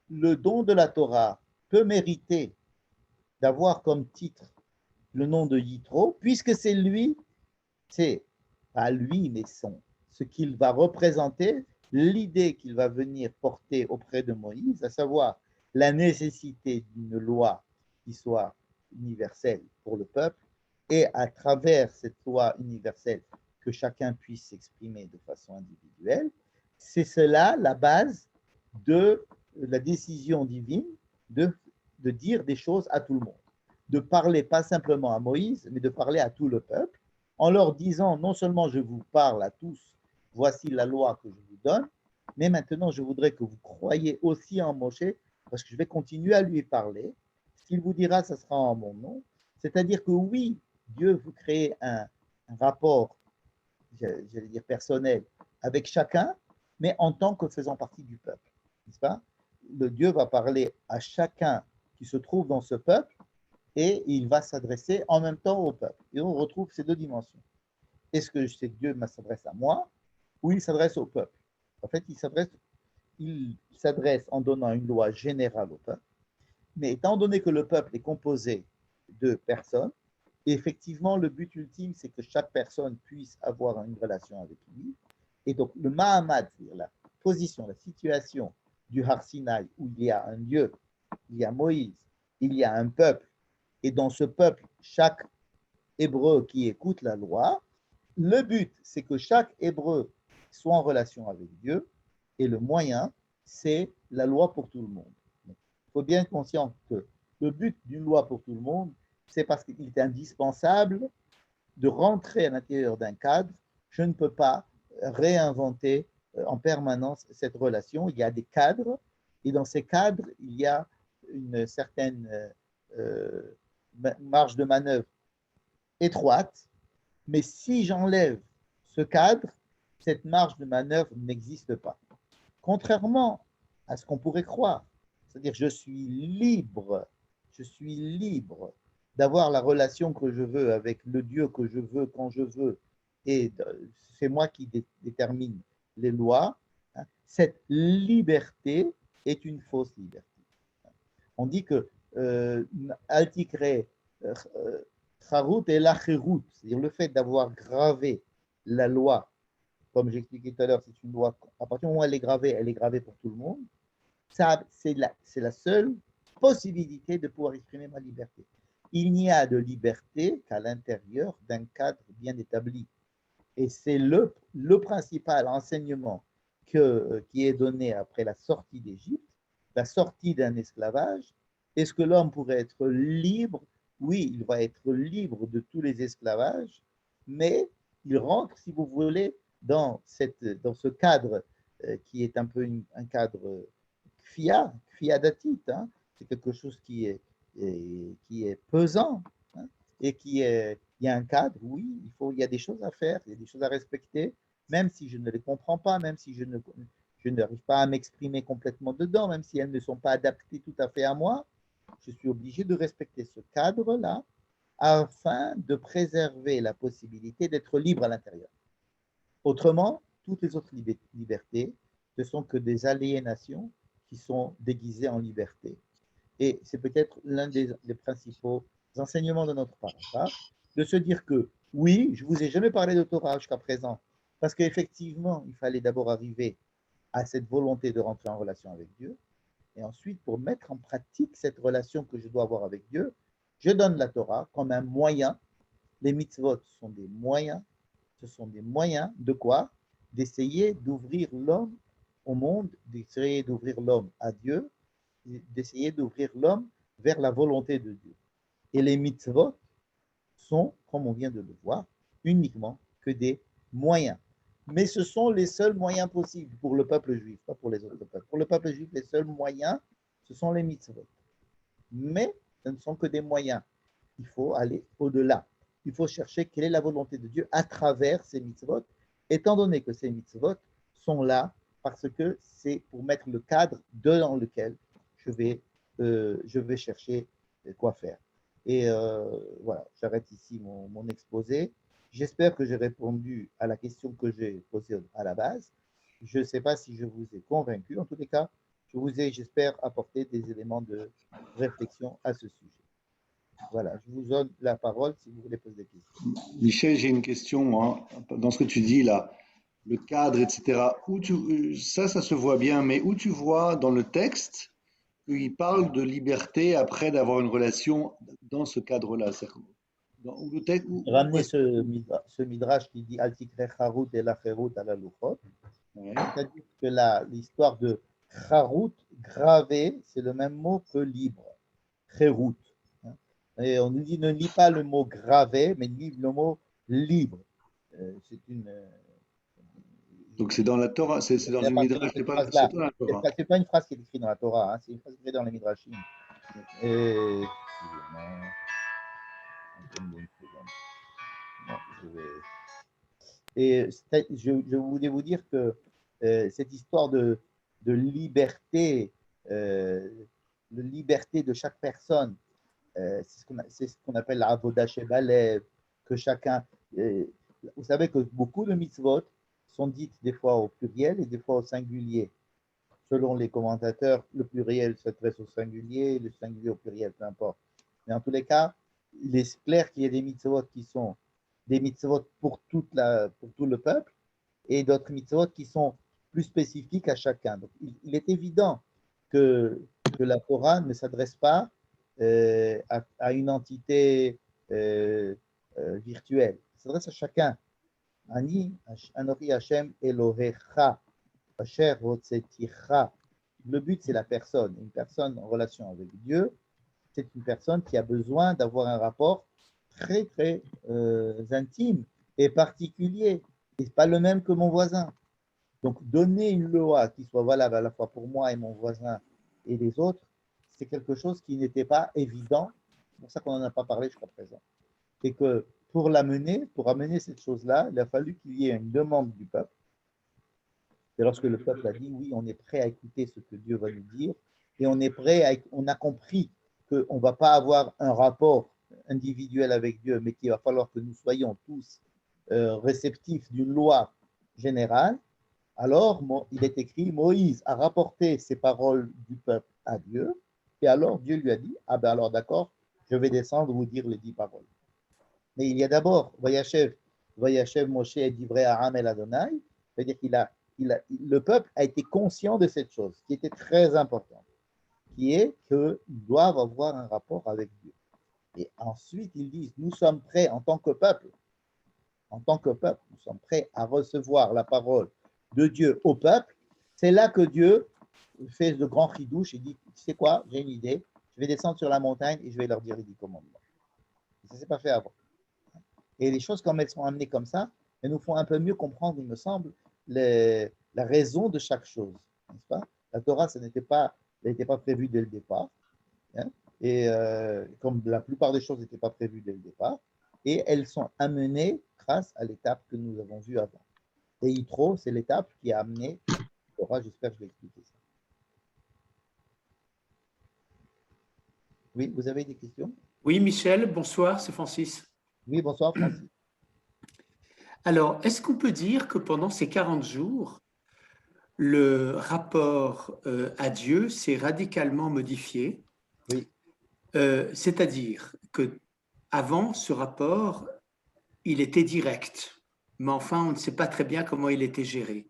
le don de la Torah peut mériter d'avoir comme titre le nom de Yitro, puisque c'est lui, c'est pas lui, mais ce qu'il va représenter, l'idée qu'il va venir porter auprès de Moïse, à savoir la nécessité d'une loi qui soit universelle pour le peuple, et à travers cette loi universelle, que chacun puisse s'exprimer de façon individuelle. C'est cela la base de la décision divine de dire des choses à tout le monde, de parler pas simplement à Moïse, mais de parler à tout le peuple, en leur disant non seulement je vous parle à tous, voici la loi que je vous donne, mais maintenant je voudrais que vous croyiez aussi en Moshe, parce que je vais continuer à lui parler. Ce qu'il vous dira, ce sera en mon nom. C'est-à-dire que oui, Dieu veut créer un rapport, j'allais dire personnel, avec chacun, mais en tant que faisant partie du peuple, n'est-ce pas? Le Dieu va parler à chacun qui se trouve dans ce peuple et il va s'adresser en même temps au peuple. Et on retrouve ces deux dimensions. Est-ce que je sais que Dieu s'adresse à moi ou il s'adresse au peuple? En fait, il s'adresse en donnant une loi générale au peuple, mais étant donné que le peuple est composé de personnes, effectivement, le but ultime, c'est que chaque personne puisse avoir une relation avec lui. Et donc, le Mahamad, c'est-à-dire la position, la situation du Har Sinaï, où il y a un Dieu, il y a Moïse, il y a un peuple, et dans ce peuple, chaque Hébreu qui écoute la loi, le but, c'est que chaque Hébreu soit en relation avec Dieu, et le moyen, c'est la loi pour tout le monde. Il faut bien être conscient que le but d'une loi pour tout le monde, c'est parce qu'il est indispensable de rentrer à l'intérieur d'un cadre. Je ne peux pas réinventer en permanence cette relation. Il y a des cadres, et dans ces cadres, il y a une certaine marge de manœuvre étroite, mais si j'enlève ce cadre, cette marge de manœuvre n'existe pas. Contrairement à ce qu'on pourrait croire, c'est-à-dire je suis libre d'avoir la relation que je veux avec le Dieu que je veux quand je veux, et c'est moi qui détermine les lois. Cette liberté est une fausse liberté. On dit que Altikre Charut et la Cherut, c'est-à-dire le fait d'avoir gravé la loi, comme j'expliquais tout à l'heure, c'est une loi, à partir du moment où elle est gravée pour tout le monde. Ça, c'est la seule possibilité de pouvoir exprimer ma liberté. Il n'y a de liberté qu'à l'intérieur d'un cadre bien établi. Et c'est le principal enseignement qui est donné après la sortie d'Égypte, la sortie d'un esclavage. Est-ce que l'homme pourrait être libre? Oui, il va être libre de tous les esclavages, mais il rentre, si vous voulez, dans ce cadre qui est un peu un cadre kfiadatit, hein. C'est quelque chose qui est pesant, hein, et il y a un cadre, oui, il y a des choses à faire, il y a des choses à respecter, même si je ne les comprends pas, même si je n'arrive pas à m'exprimer complètement dedans, même si elles ne sont pas adaptées tout à fait à moi, je suis obligé de respecter ce cadre-là afin de préserver la possibilité d'être libre à l'intérieur. Autrement, toutes les autres libertés, ce sont que des aliénations qui sont déguisées en liberté. Et c'est peut-être l'un des principaux enseignements de notre paragraphe, de se dire que oui, je ne vous ai jamais parlé de Torah jusqu'à présent, parce qu'effectivement, il fallait d'abord arriver à cette volonté de rentrer en relation avec Dieu, et ensuite, pour mettre en pratique cette relation que je dois avoir avec Dieu, je donne la Torah comme un moyen. Les mitzvot sont des moyens. Ce sont des moyens de quoi? D'essayer d'ouvrir l'homme au monde, d'essayer d'ouvrir l'homme à Dieu, d'essayer d'ouvrir l'homme vers la volonté de Dieu. Et les mitzvot sont, comme on vient de le voir, uniquement que des moyens. Mais ce sont les seuls moyens possibles pour le peuple juif, pas pour les autres peuples. Pour le peuple juif, les seuls moyens, ce sont les mitzvot. Mais ce ne sont que des moyens. Il faut aller au-delà. Il faut chercher quelle est la volonté de Dieu à travers ces mitzvot, étant donné que ces mitzvot sont là parce que c'est pour mettre le cadre dans lequel je vais chercher quoi faire. Et voilà, j'arrête ici mon exposé. J'espère que j'ai répondu à la question que j'ai posée à la base. Je ne sais pas si je vous ai convaincu. En tous les cas, je vous ai, j'espère, apporté des éléments de réflexion à ce sujet. Voilà, je vous donne la parole si vous voulez poser des questions. Michel, j'ai une question, hein, dans ce que tu dis là, le cadre, etc. Ça se voit bien, mais où tu vois dans le texte qu'il parle de liberté après d'avoir une relation dans ce cadre-là? Ramener ce midrash qui dit Altikre Charut et la Cherut à la Luchot, Ouais. c'est-à-dire que l'histoire de Charut, gravé, c'est le même mot que libre, Cherut. Et on nous dit ne lis pas le mot gravé, mais lis le mot libre. C'est une. Donc c'est dans la Torah, c'est dans une midrash, c'est pas dans la Torah. C'est pas une phrase qui est écrite dans la Torah, hein, c'est une phrase qui est dans les midrashim. Et je voulais vous dire que cette histoire de liberté, de liberté de chaque personne, c'est ce qu'on appelle la avoda shebalev, que chacun. Vous savez que beaucoup de mitzvot sont dites des fois au pluriel et des fois au singulier. Selon les commentateurs, le pluriel s'adresse au singulier, le singulier au pluriel, peu importe. Mais en tous les cas, il est clair qu'il y a des mitzvot qui sont des mitzvot pour tout le peuple et d'autres mitzvot qui sont plus spécifiques à chacun. Donc, il est évident que la Torah ne s'adresse pas à une entité virtuelle. Elle s'adresse à chacun. Ani, Anori Hashem Elohecha, Asher Hotzeticha. Le but, c'est la personne. Une personne en relation avec Dieu, c'est une personne qui a besoin d'avoir un rapport très, très intime et particulier. Et pas le même que mon voisin. Donc, donner une loi qui soit valable à la fois pour moi et mon voisin et les autres, c'est quelque chose qui n'était pas évident. C'est pour ça qu'on n'en a pas parlé jusqu'à présent. Et que pour amener cette chose-là, il a fallu qu'il y ait une demande du peuple. Et lorsque le peuple a dit oui, on est prêt à écouter ce que Dieu va nous dire, et on a compris qu'on ne va pas avoir un rapport individuel avec Dieu, mais qu'il va falloir que nous soyons tous réceptifs d'une loi générale, alors il est écrit, Moïse a rapporté ces paroles du peuple à Dieu, et alors Dieu lui a dit, ah ben alors d'accord, je vais descendre vous dire les 10 paroles. Mais il y a d'abord, Vayachev Moshe et Divrei Ha'am El Adonai, c'est-à-dire le peuple a été conscient de cette chose, qui était très importante, qui est qu'ils doivent avoir un rapport avec Dieu. Et ensuite, ils disent, nous sommes prêts en tant que peuple, nous sommes prêts à recevoir la parole de Dieu au peuple. C'est là que Dieu fait de grands chidouches et dit, tu sais quoi, j'ai une idée, je vais descendre sur la montagne et je vais leur dire les 10 commandements. Ça ne s'est pas fait avant. Et les choses, comme elles sont amenées comme ça, elles nous font un peu mieux comprendre, il me semble, la raison de chaque chose, n'est-ce pas? La Torah, ça n'était pas prévu dès le départ, hein? Et comme la plupart des choses n'étaient pas prévues dès le départ, et elles sont amenées grâce à l'étape que nous avons vue avant. Et Yitro, c'est l'étape qui a amené la Torah, j'espère que je vais expliquer ça. Oui, vous avez des questions? Oui, Michel, bonsoir, c'est Francis. Oui, bonsoir, Francis. Alors, est-ce qu'on peut dire que pendant ces 40 jours, le rapport à Dieu s'est radicalement modifié? Oui. C'est-à-dire que avant ce rapport, il était direct, mais enfin, on ne sait pas très bien comment il était géré.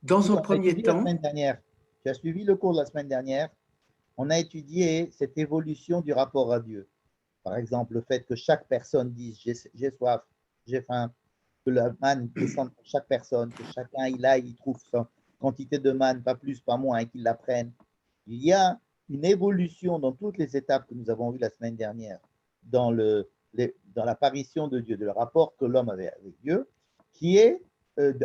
Dans un premier temps… Tu as suivi le cours de la semaine dernière. On a étudié cette évolution du rapport à Dieu. Par exemple, le fait que chaque personne dise j'ai soif, j'ai faim, que la manne descende pour chaque personne, que chacun il trouve sa quantité de manne, pas plus, pas moins, et qu'il la prenne. Il y a une évolution dans toutes les étapes que nous avons vues la semaine dernière, dans l'apparition de Dieu, de le rapport que l'homme avait avec Dieu, qui est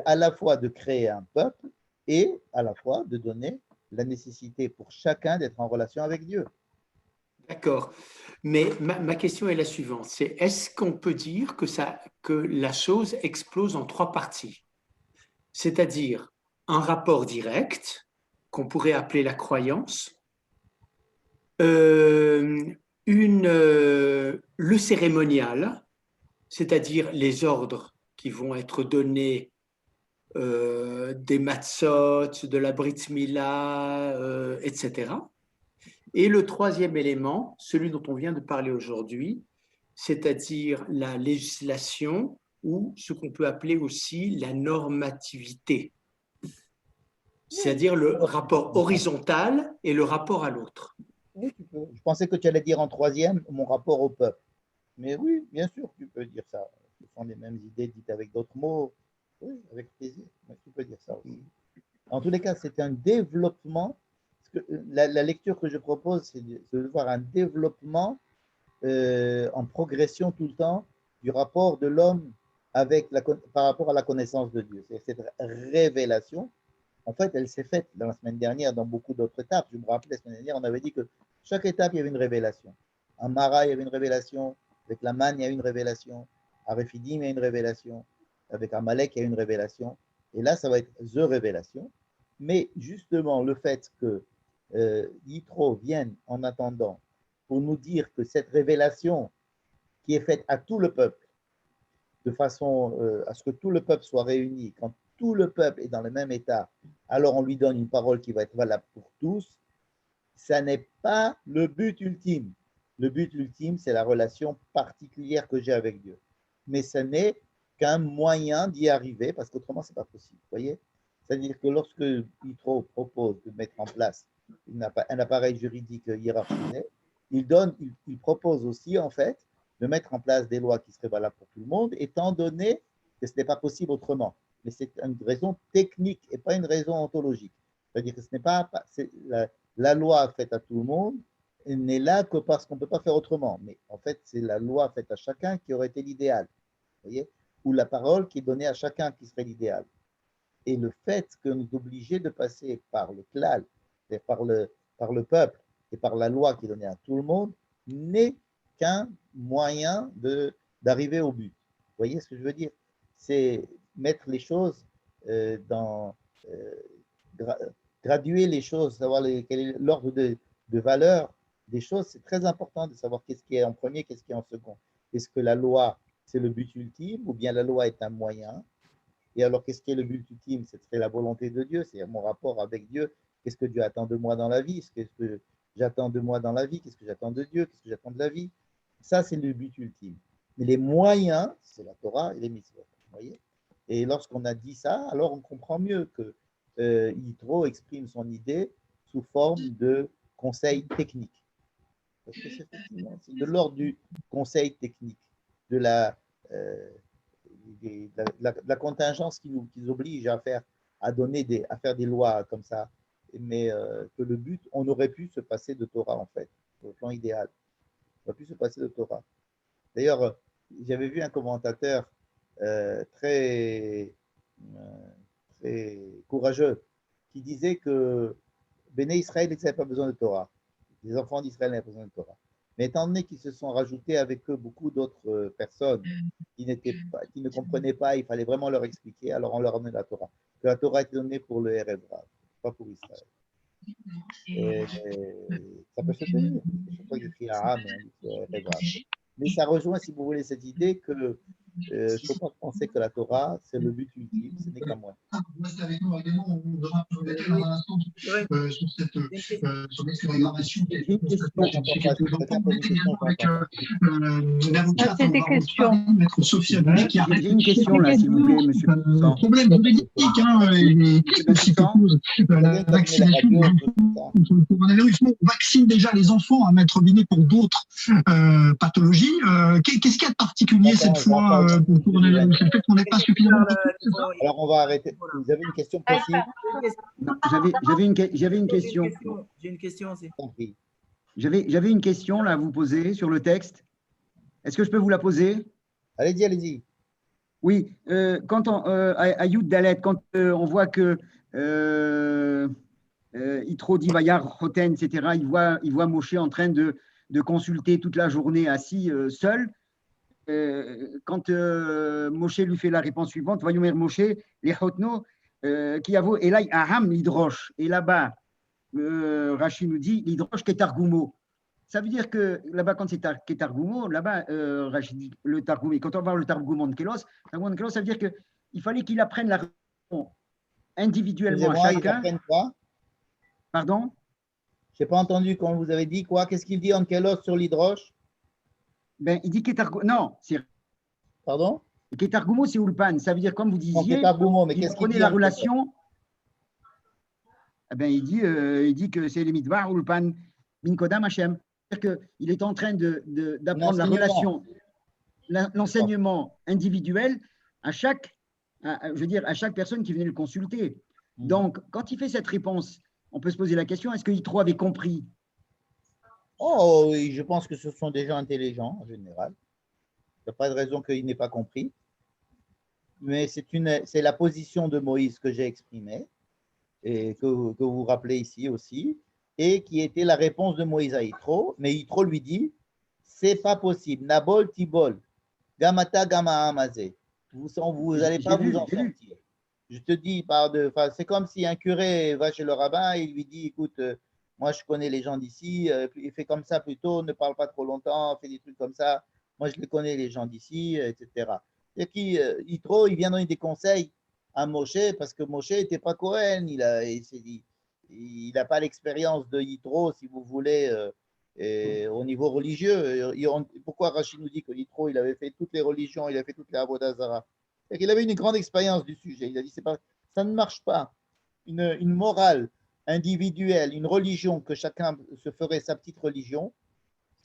à la fois de créer un peuple et à la fois de donner la nécessité pour chacun d'être en relation avec Dieu. D'accord. Mais ma question est la suivante, c'est est-ce qu'on peut dire que la chose explose en 3 parties? C'est-à-dire un rapport direct, qu'on pourrait appeler la croyance, le cérémonial, c'est-à-dire les ordres qui vont être donnés des matzot, de la brit mila, etc. Et le 3e élément, celui dont on vient de parler aujourd'hui, c'est-à-dire la législation ou ce qu'on peut appeler aussi la normativité, c'est-à-dire le rapport horizontal et le rapport à l'autre. Oui, tu peux. Je pensais que tu allais dire en 3e mon rapport au peuple. Mais oui, bien sûr, tu peux dire ça. Ce sont les mêmes idées dites avec d'autres mots. Oui, avec plaisir. Mais tu peux dire ça aussi. En tous les cas, c'est un développement. La lecture que je propose, c'est de voir un développement en progression tout le temps du rapport de l'homme par rapport à la connaissance de Dieu. C'est cette révélation. En fait, elle s'est faite dans la semaine dernière dans beaucoup d'autres étapes. Je me rappelle, la semaine dernière, on avait dit que chaque étape, il y avait une révélation. En Mara, il y avait une révélation. Avec la manne, il y a une révélation. À Rephidim, il y a une révélation. Avec Amalek, il y a une révélation. Et là, ça va être the révélation. Mais justement, le fait que Yitro vienne en attendant pour nous dire que cette révélation qui est faite à tout le peuple, de façon à ce que tout le peuple soit réuni, quand tout le peuple est dans le même état, alors on lui donne une parole qui va être valable pour tous, ça n'est pas le but ultime. Le but ultime, c'est la relation particulière que j'ai avec Dieu. Mais ce n'est qu'un moyen d'y arriver, parce qu'autrement, ce n'est pas possible. Vous voyez? C'est-à-dire que lorsque Yitro propose de mettre en place un appareil juridique hiérarchisé, il propose aussi, en fait, de mettre en place des lois qui seraient valables pour tout le monde, étant donné que ce n'est pas possible autrement. Mais c'est une raison technique et pas une raison ontologique. C'est-à-dire que ce n'est pas la loi faite à tout le monde n'est là que parce qu'on ne peut pas faire autrement. Mais en fait, c'est la loi faite à chacun qui aurait été l'idéal. Vous voyez? Ou la parole qui est donnée à chacun qui serait l'idéal. Et le fait que nous sommes obligés de passer par le klal, par le peuple, et par la loi qui est donnée à tout le monde, n'est qu'un moyen d'arriver au but. Vous voyez ce que je veux dire? C'est mettre les choses graduer les choses, savoir quel est l'ordre de valeur des choses. C'est très important de savoir qu'est-ce qui est en premier, qu'est-ce qui est en second. Est-ce que la loi, c'est le but ultime ou bien la loi est un moyen? Et alors, qu'est-ce qui est le but ultime? C'est la volonté de Dieu, c'est mon rapport avec Dieu. Qu'est-ce que Dieu attend de moi dans la vie? Qu'est-ce que j'attends de moi dans la vie? Qu'est-ce que j'attends de Dieu? Qu'est-ce que j'attends de la vie? Ça, c'est le but ultime. Mais les moyens, c'est la Torah et les mitzvot. Vous voyez? Et lorsqu'on a dit ça, alors on comprend mieux que Yitro exprime son idée sous forme de conseil technique. Parce que c'est de l'ordre du conseil technique, de la contingence qui nous oblige à faire des lois comme ça. Mais que le but, on aurait pu se passer de Torah en fait, au plan idéal. On aurait pu se passer de Torah. D'ailleurs, j'avais vu un commentateur très courageux qui disait que Béné Israël n'avait pas besoin de Torah. Les enfants d'Israël n'avaient pas besoin de Torah. Mais étant donné qu'ils se sont rajoutés avec eux beaucoup d'autres personnes qui ne comprenaient pas, il fallait vraiment leur expliquer, alors on leur a donné la Torah. Que la Torah était donnée pour le Erev Rav, pas pour Israël. Et ça peut se tenir. Je crois qu'il écrit Aham, mais on dit que c'est Erev Rav. Mais ça rejoint, si vous voulez, cette idée que il ne faut pas penser que la Torah, c'est le but ultime, ce n'est qu'un moyen. Restez avec nous également, on devra peut-être dans un instant sur cette aggravation. J'ai une question là, s'il vous plaît, monsieur. Problème juridique, qui pose la vaccination contre le coronavirus. On vaccine déjà les enfants à mettre biné pour d'autres pathologies. Qu'est-ce qu'il y a de particulier cette fois pour le coronavirus? C'est le fait qu'on n'est pas suffisamment. Alors on va arrêter. Vous avez une question précise? J'avais une question. J'ai une question aussi. J'avais une question là à vous poser sur le texte. Est-ce que je peux vous la poser? Allez-y, allez-y. Oui, quand à Yud Dalet, quand on voit que Yitro dit Vayar Choten, etc., il voit Moshe en train de consulter toute la journée assis seul. Quand Moshe lui fait la réponse suivante, Vayomer Moshe, les Hotno, qui avo, et là, Aham l'hydroche. Et là-bas, Rashi nous dit l'hydroche Ketargumo. Ça veut dire que là-bas, quand c'est Ketargumo, là-bas, Rashi dit le Targum, et quand on va voir le Targumon de Kelos, ça veut dire qu'il fallait qu'il apprenne la réponse individuellement à chacun. Quoi? Pardon? Je n'ai pas entendu quand vous avez dit quoi. Qu'est-ce qu'il dit en Kelos sur l'hydroche? Ben, il dit Ketargumo. Non, c'est. Pardon? Ketargumo, c'est Ulpan. Ça veut dire, comme vous disiez, il prenait la relation. Eh ben, il dit que c'est les mitzvah Ulpan min kodam Hashem. C'est-à-dire qu'il est en train d'apprendre la relation, l'enseignement individuel à chaque personne qui venait le consulter. Donc, quand il fait cette réponse, on peut se poser la question, est-ce que Yitro avait compris? Oh oui, je pense que ce sont des gens intelligents en général. Il n'y a pas de raison qu'il n'ait pas compris. Mais c'est la position de Moïse que j'ai exprimée et que vous rappelez ici aussi, et qui était la réponse de Moïse à Yitro. Mais Yitro lui dit, c'est pas possible. Nabol tibol, gamata gama amazé. Vous n'allez pas vous en sortir. Je te dis, c'est comme si un curé va chez le rabbin et il lui dit, écoute, moi je connais les gens d'ici, il fait comme ça plutôt, ne parle pas trop longtemps, fait des trucs comme ça. Moi je les connais les gens d'ici, etc. Et puis Yitro, il vient donner des conseils à Moshe parce que Moshe n'était pas Cohen, il n'a pas l'expérience de Yitro, si vous voulez, au niveau religieux. Pourquoi Rachid nous dit que Yitro, il avait fait toutes les religions, il a fait toutes les Avodah Zarah? C'est qu'il avait une grande expérience du sujet. Il a dit, ça ne marche pas. Une morale individuelle, une religion, que chacun se ferait sa petite religion,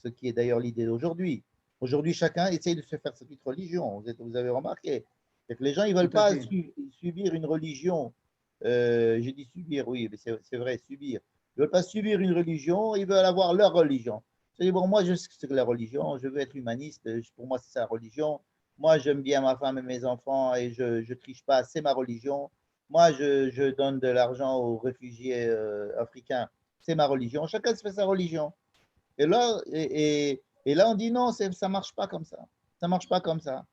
ce qui est d'ailleurs l'idée d'aujourd'hui. Aujourd'hui, chacun essaye de se faire sa petite religion. Vous avez remarqué. C'est que les gens, ils ne veulent pas subir une religion. J'ai dit subir, oui, mais c'est vrai, subir. Ils ne veulent pas subir une religion, ils veulent avoir leur religion. C'est-à-dire, bon, moi, je sais ce que la religion, je veux être humaniste, pour moi, c'est sa religion. Moi, j'aime bien ma femme et mes enfants et je ne triche pas, c'est ma religion. Moi, je donne de l'argent aux réfugiés africains c'est ma religion. Chacun se fait sa religion. Et là, et là on dit non, ça ne marche pas comme ça. Ça ne marche pas comme ça.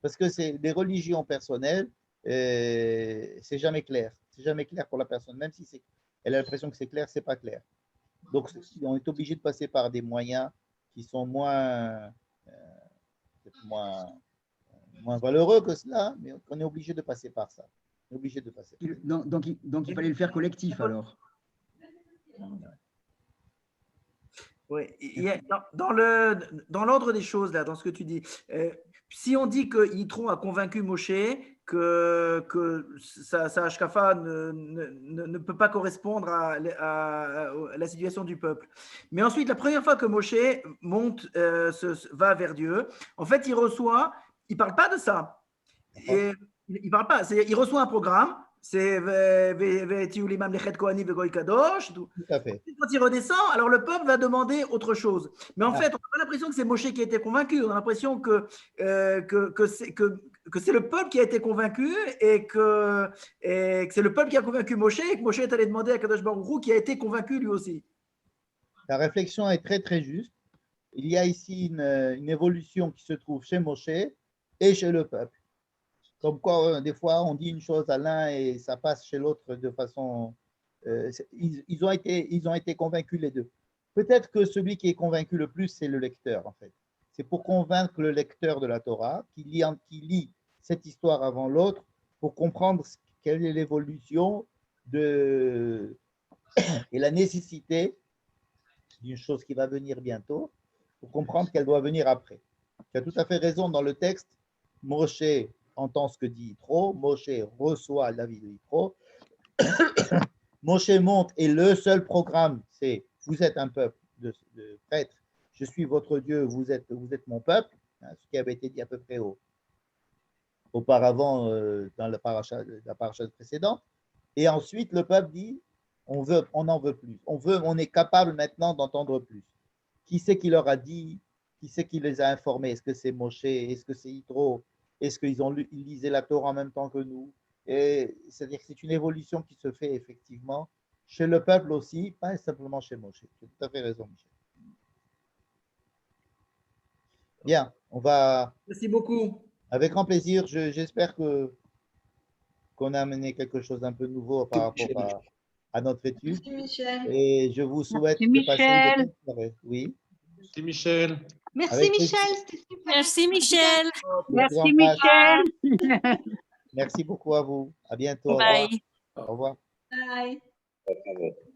Parce que c'est des religions personnelles, c'est jamais clair. C'est jamais clair pour la personne. Même si elle a l'impression que c'est clair, c'est pas clair. Donc, on est obligé de passer par des moyens qui sont moins valeureux que cela, mais on est obligé de passer par ça. On est obligé de passer. Donc, il fallait le faire collectif alors. Oui, dans l'ordre des choses, là, dans ce que tu dis, si on dit que Yitro a convaincu Moshe que sa hashkafa ne peut pas correspondre à la situation du peuple. Mais ensuite, la première fois que Moshe monte, va vers Dieu, en fait, il ne parle pas de ça. Et, il parle pas, il reçoit un programme, c'est Kadosh. Tout à fait. Quand il redescend, alors le peuple va demander autre chose. Mais en fait, on n'a pas l'impression que c'est Moshe qui a été convaincu. On a l'impression que c'est le peuple qui a été convaincu et que c'est le peuple qui a convaincu Moshe et que Moshe est allé demander à Kadosh Baruch Hu qui a été convaincu lui aussi. La réflexion est très, très juste. Il y a ici une évolution qui se trouve chez Moshe et chez le peuple. Comme quoi, des fois, on dit une chose à l'un et ça passe chez l'autre de façon… ils ont été convaincus les deux. Peut-être que celui qui est convaincu le plus, c'est le lecteur, en fait. C'est pour convaincre le lecteur de la Torah qui lit cette histoire avant l'autre pour comprendre quelle est l'évolution et la nécessité d'une chose qui va venir bientôt pour comprendre qu'elle doit venir après. Tu as tout à fait raison dans le texte. Moshe entend ce que dit Yitro, Moshe reçoit l'avis de Yitro. Moshe monte et le seul programme, c'est vous êtes un peuple de prêtres, je suis votre Dieu, vous êtes mon peuple, ce qui avait été dit à peu près auparavant dans la paracha précédente. Et ensuite, le peuple dit on en veut plus, on est capable maintenant d'entendre plus. Qui c'est qui leur a dit? Qui c'est qui les a informés? Est-ce que c'est Moshe? Est-ce que c'est Yitro? Est-ce qu'ils lisaient la Torah en même temps que nous? C'est-à-dire que c'est une évolution qui se fait effectivement chez le peuple aussi, pas simplement chez Moshe. Tu as tout à fait raison, Michel. Bien, on va… Merci beaucoup. Avec grand plaisir, j'espère qu'on a amené quelque chose d'un peu nouveau par rapport à notre étude. Merci, Michel. Et je vous souhaite Merci, de passer une Michel. bonne soirée. Oui. Merci, Michel. Merci, Avec Michel. plaisir. C'était super. Merci, Michel. Merci, Michel. Merci beaucoup à vous. À bientôt. Au revoir. Bye. Au revoir. Bye.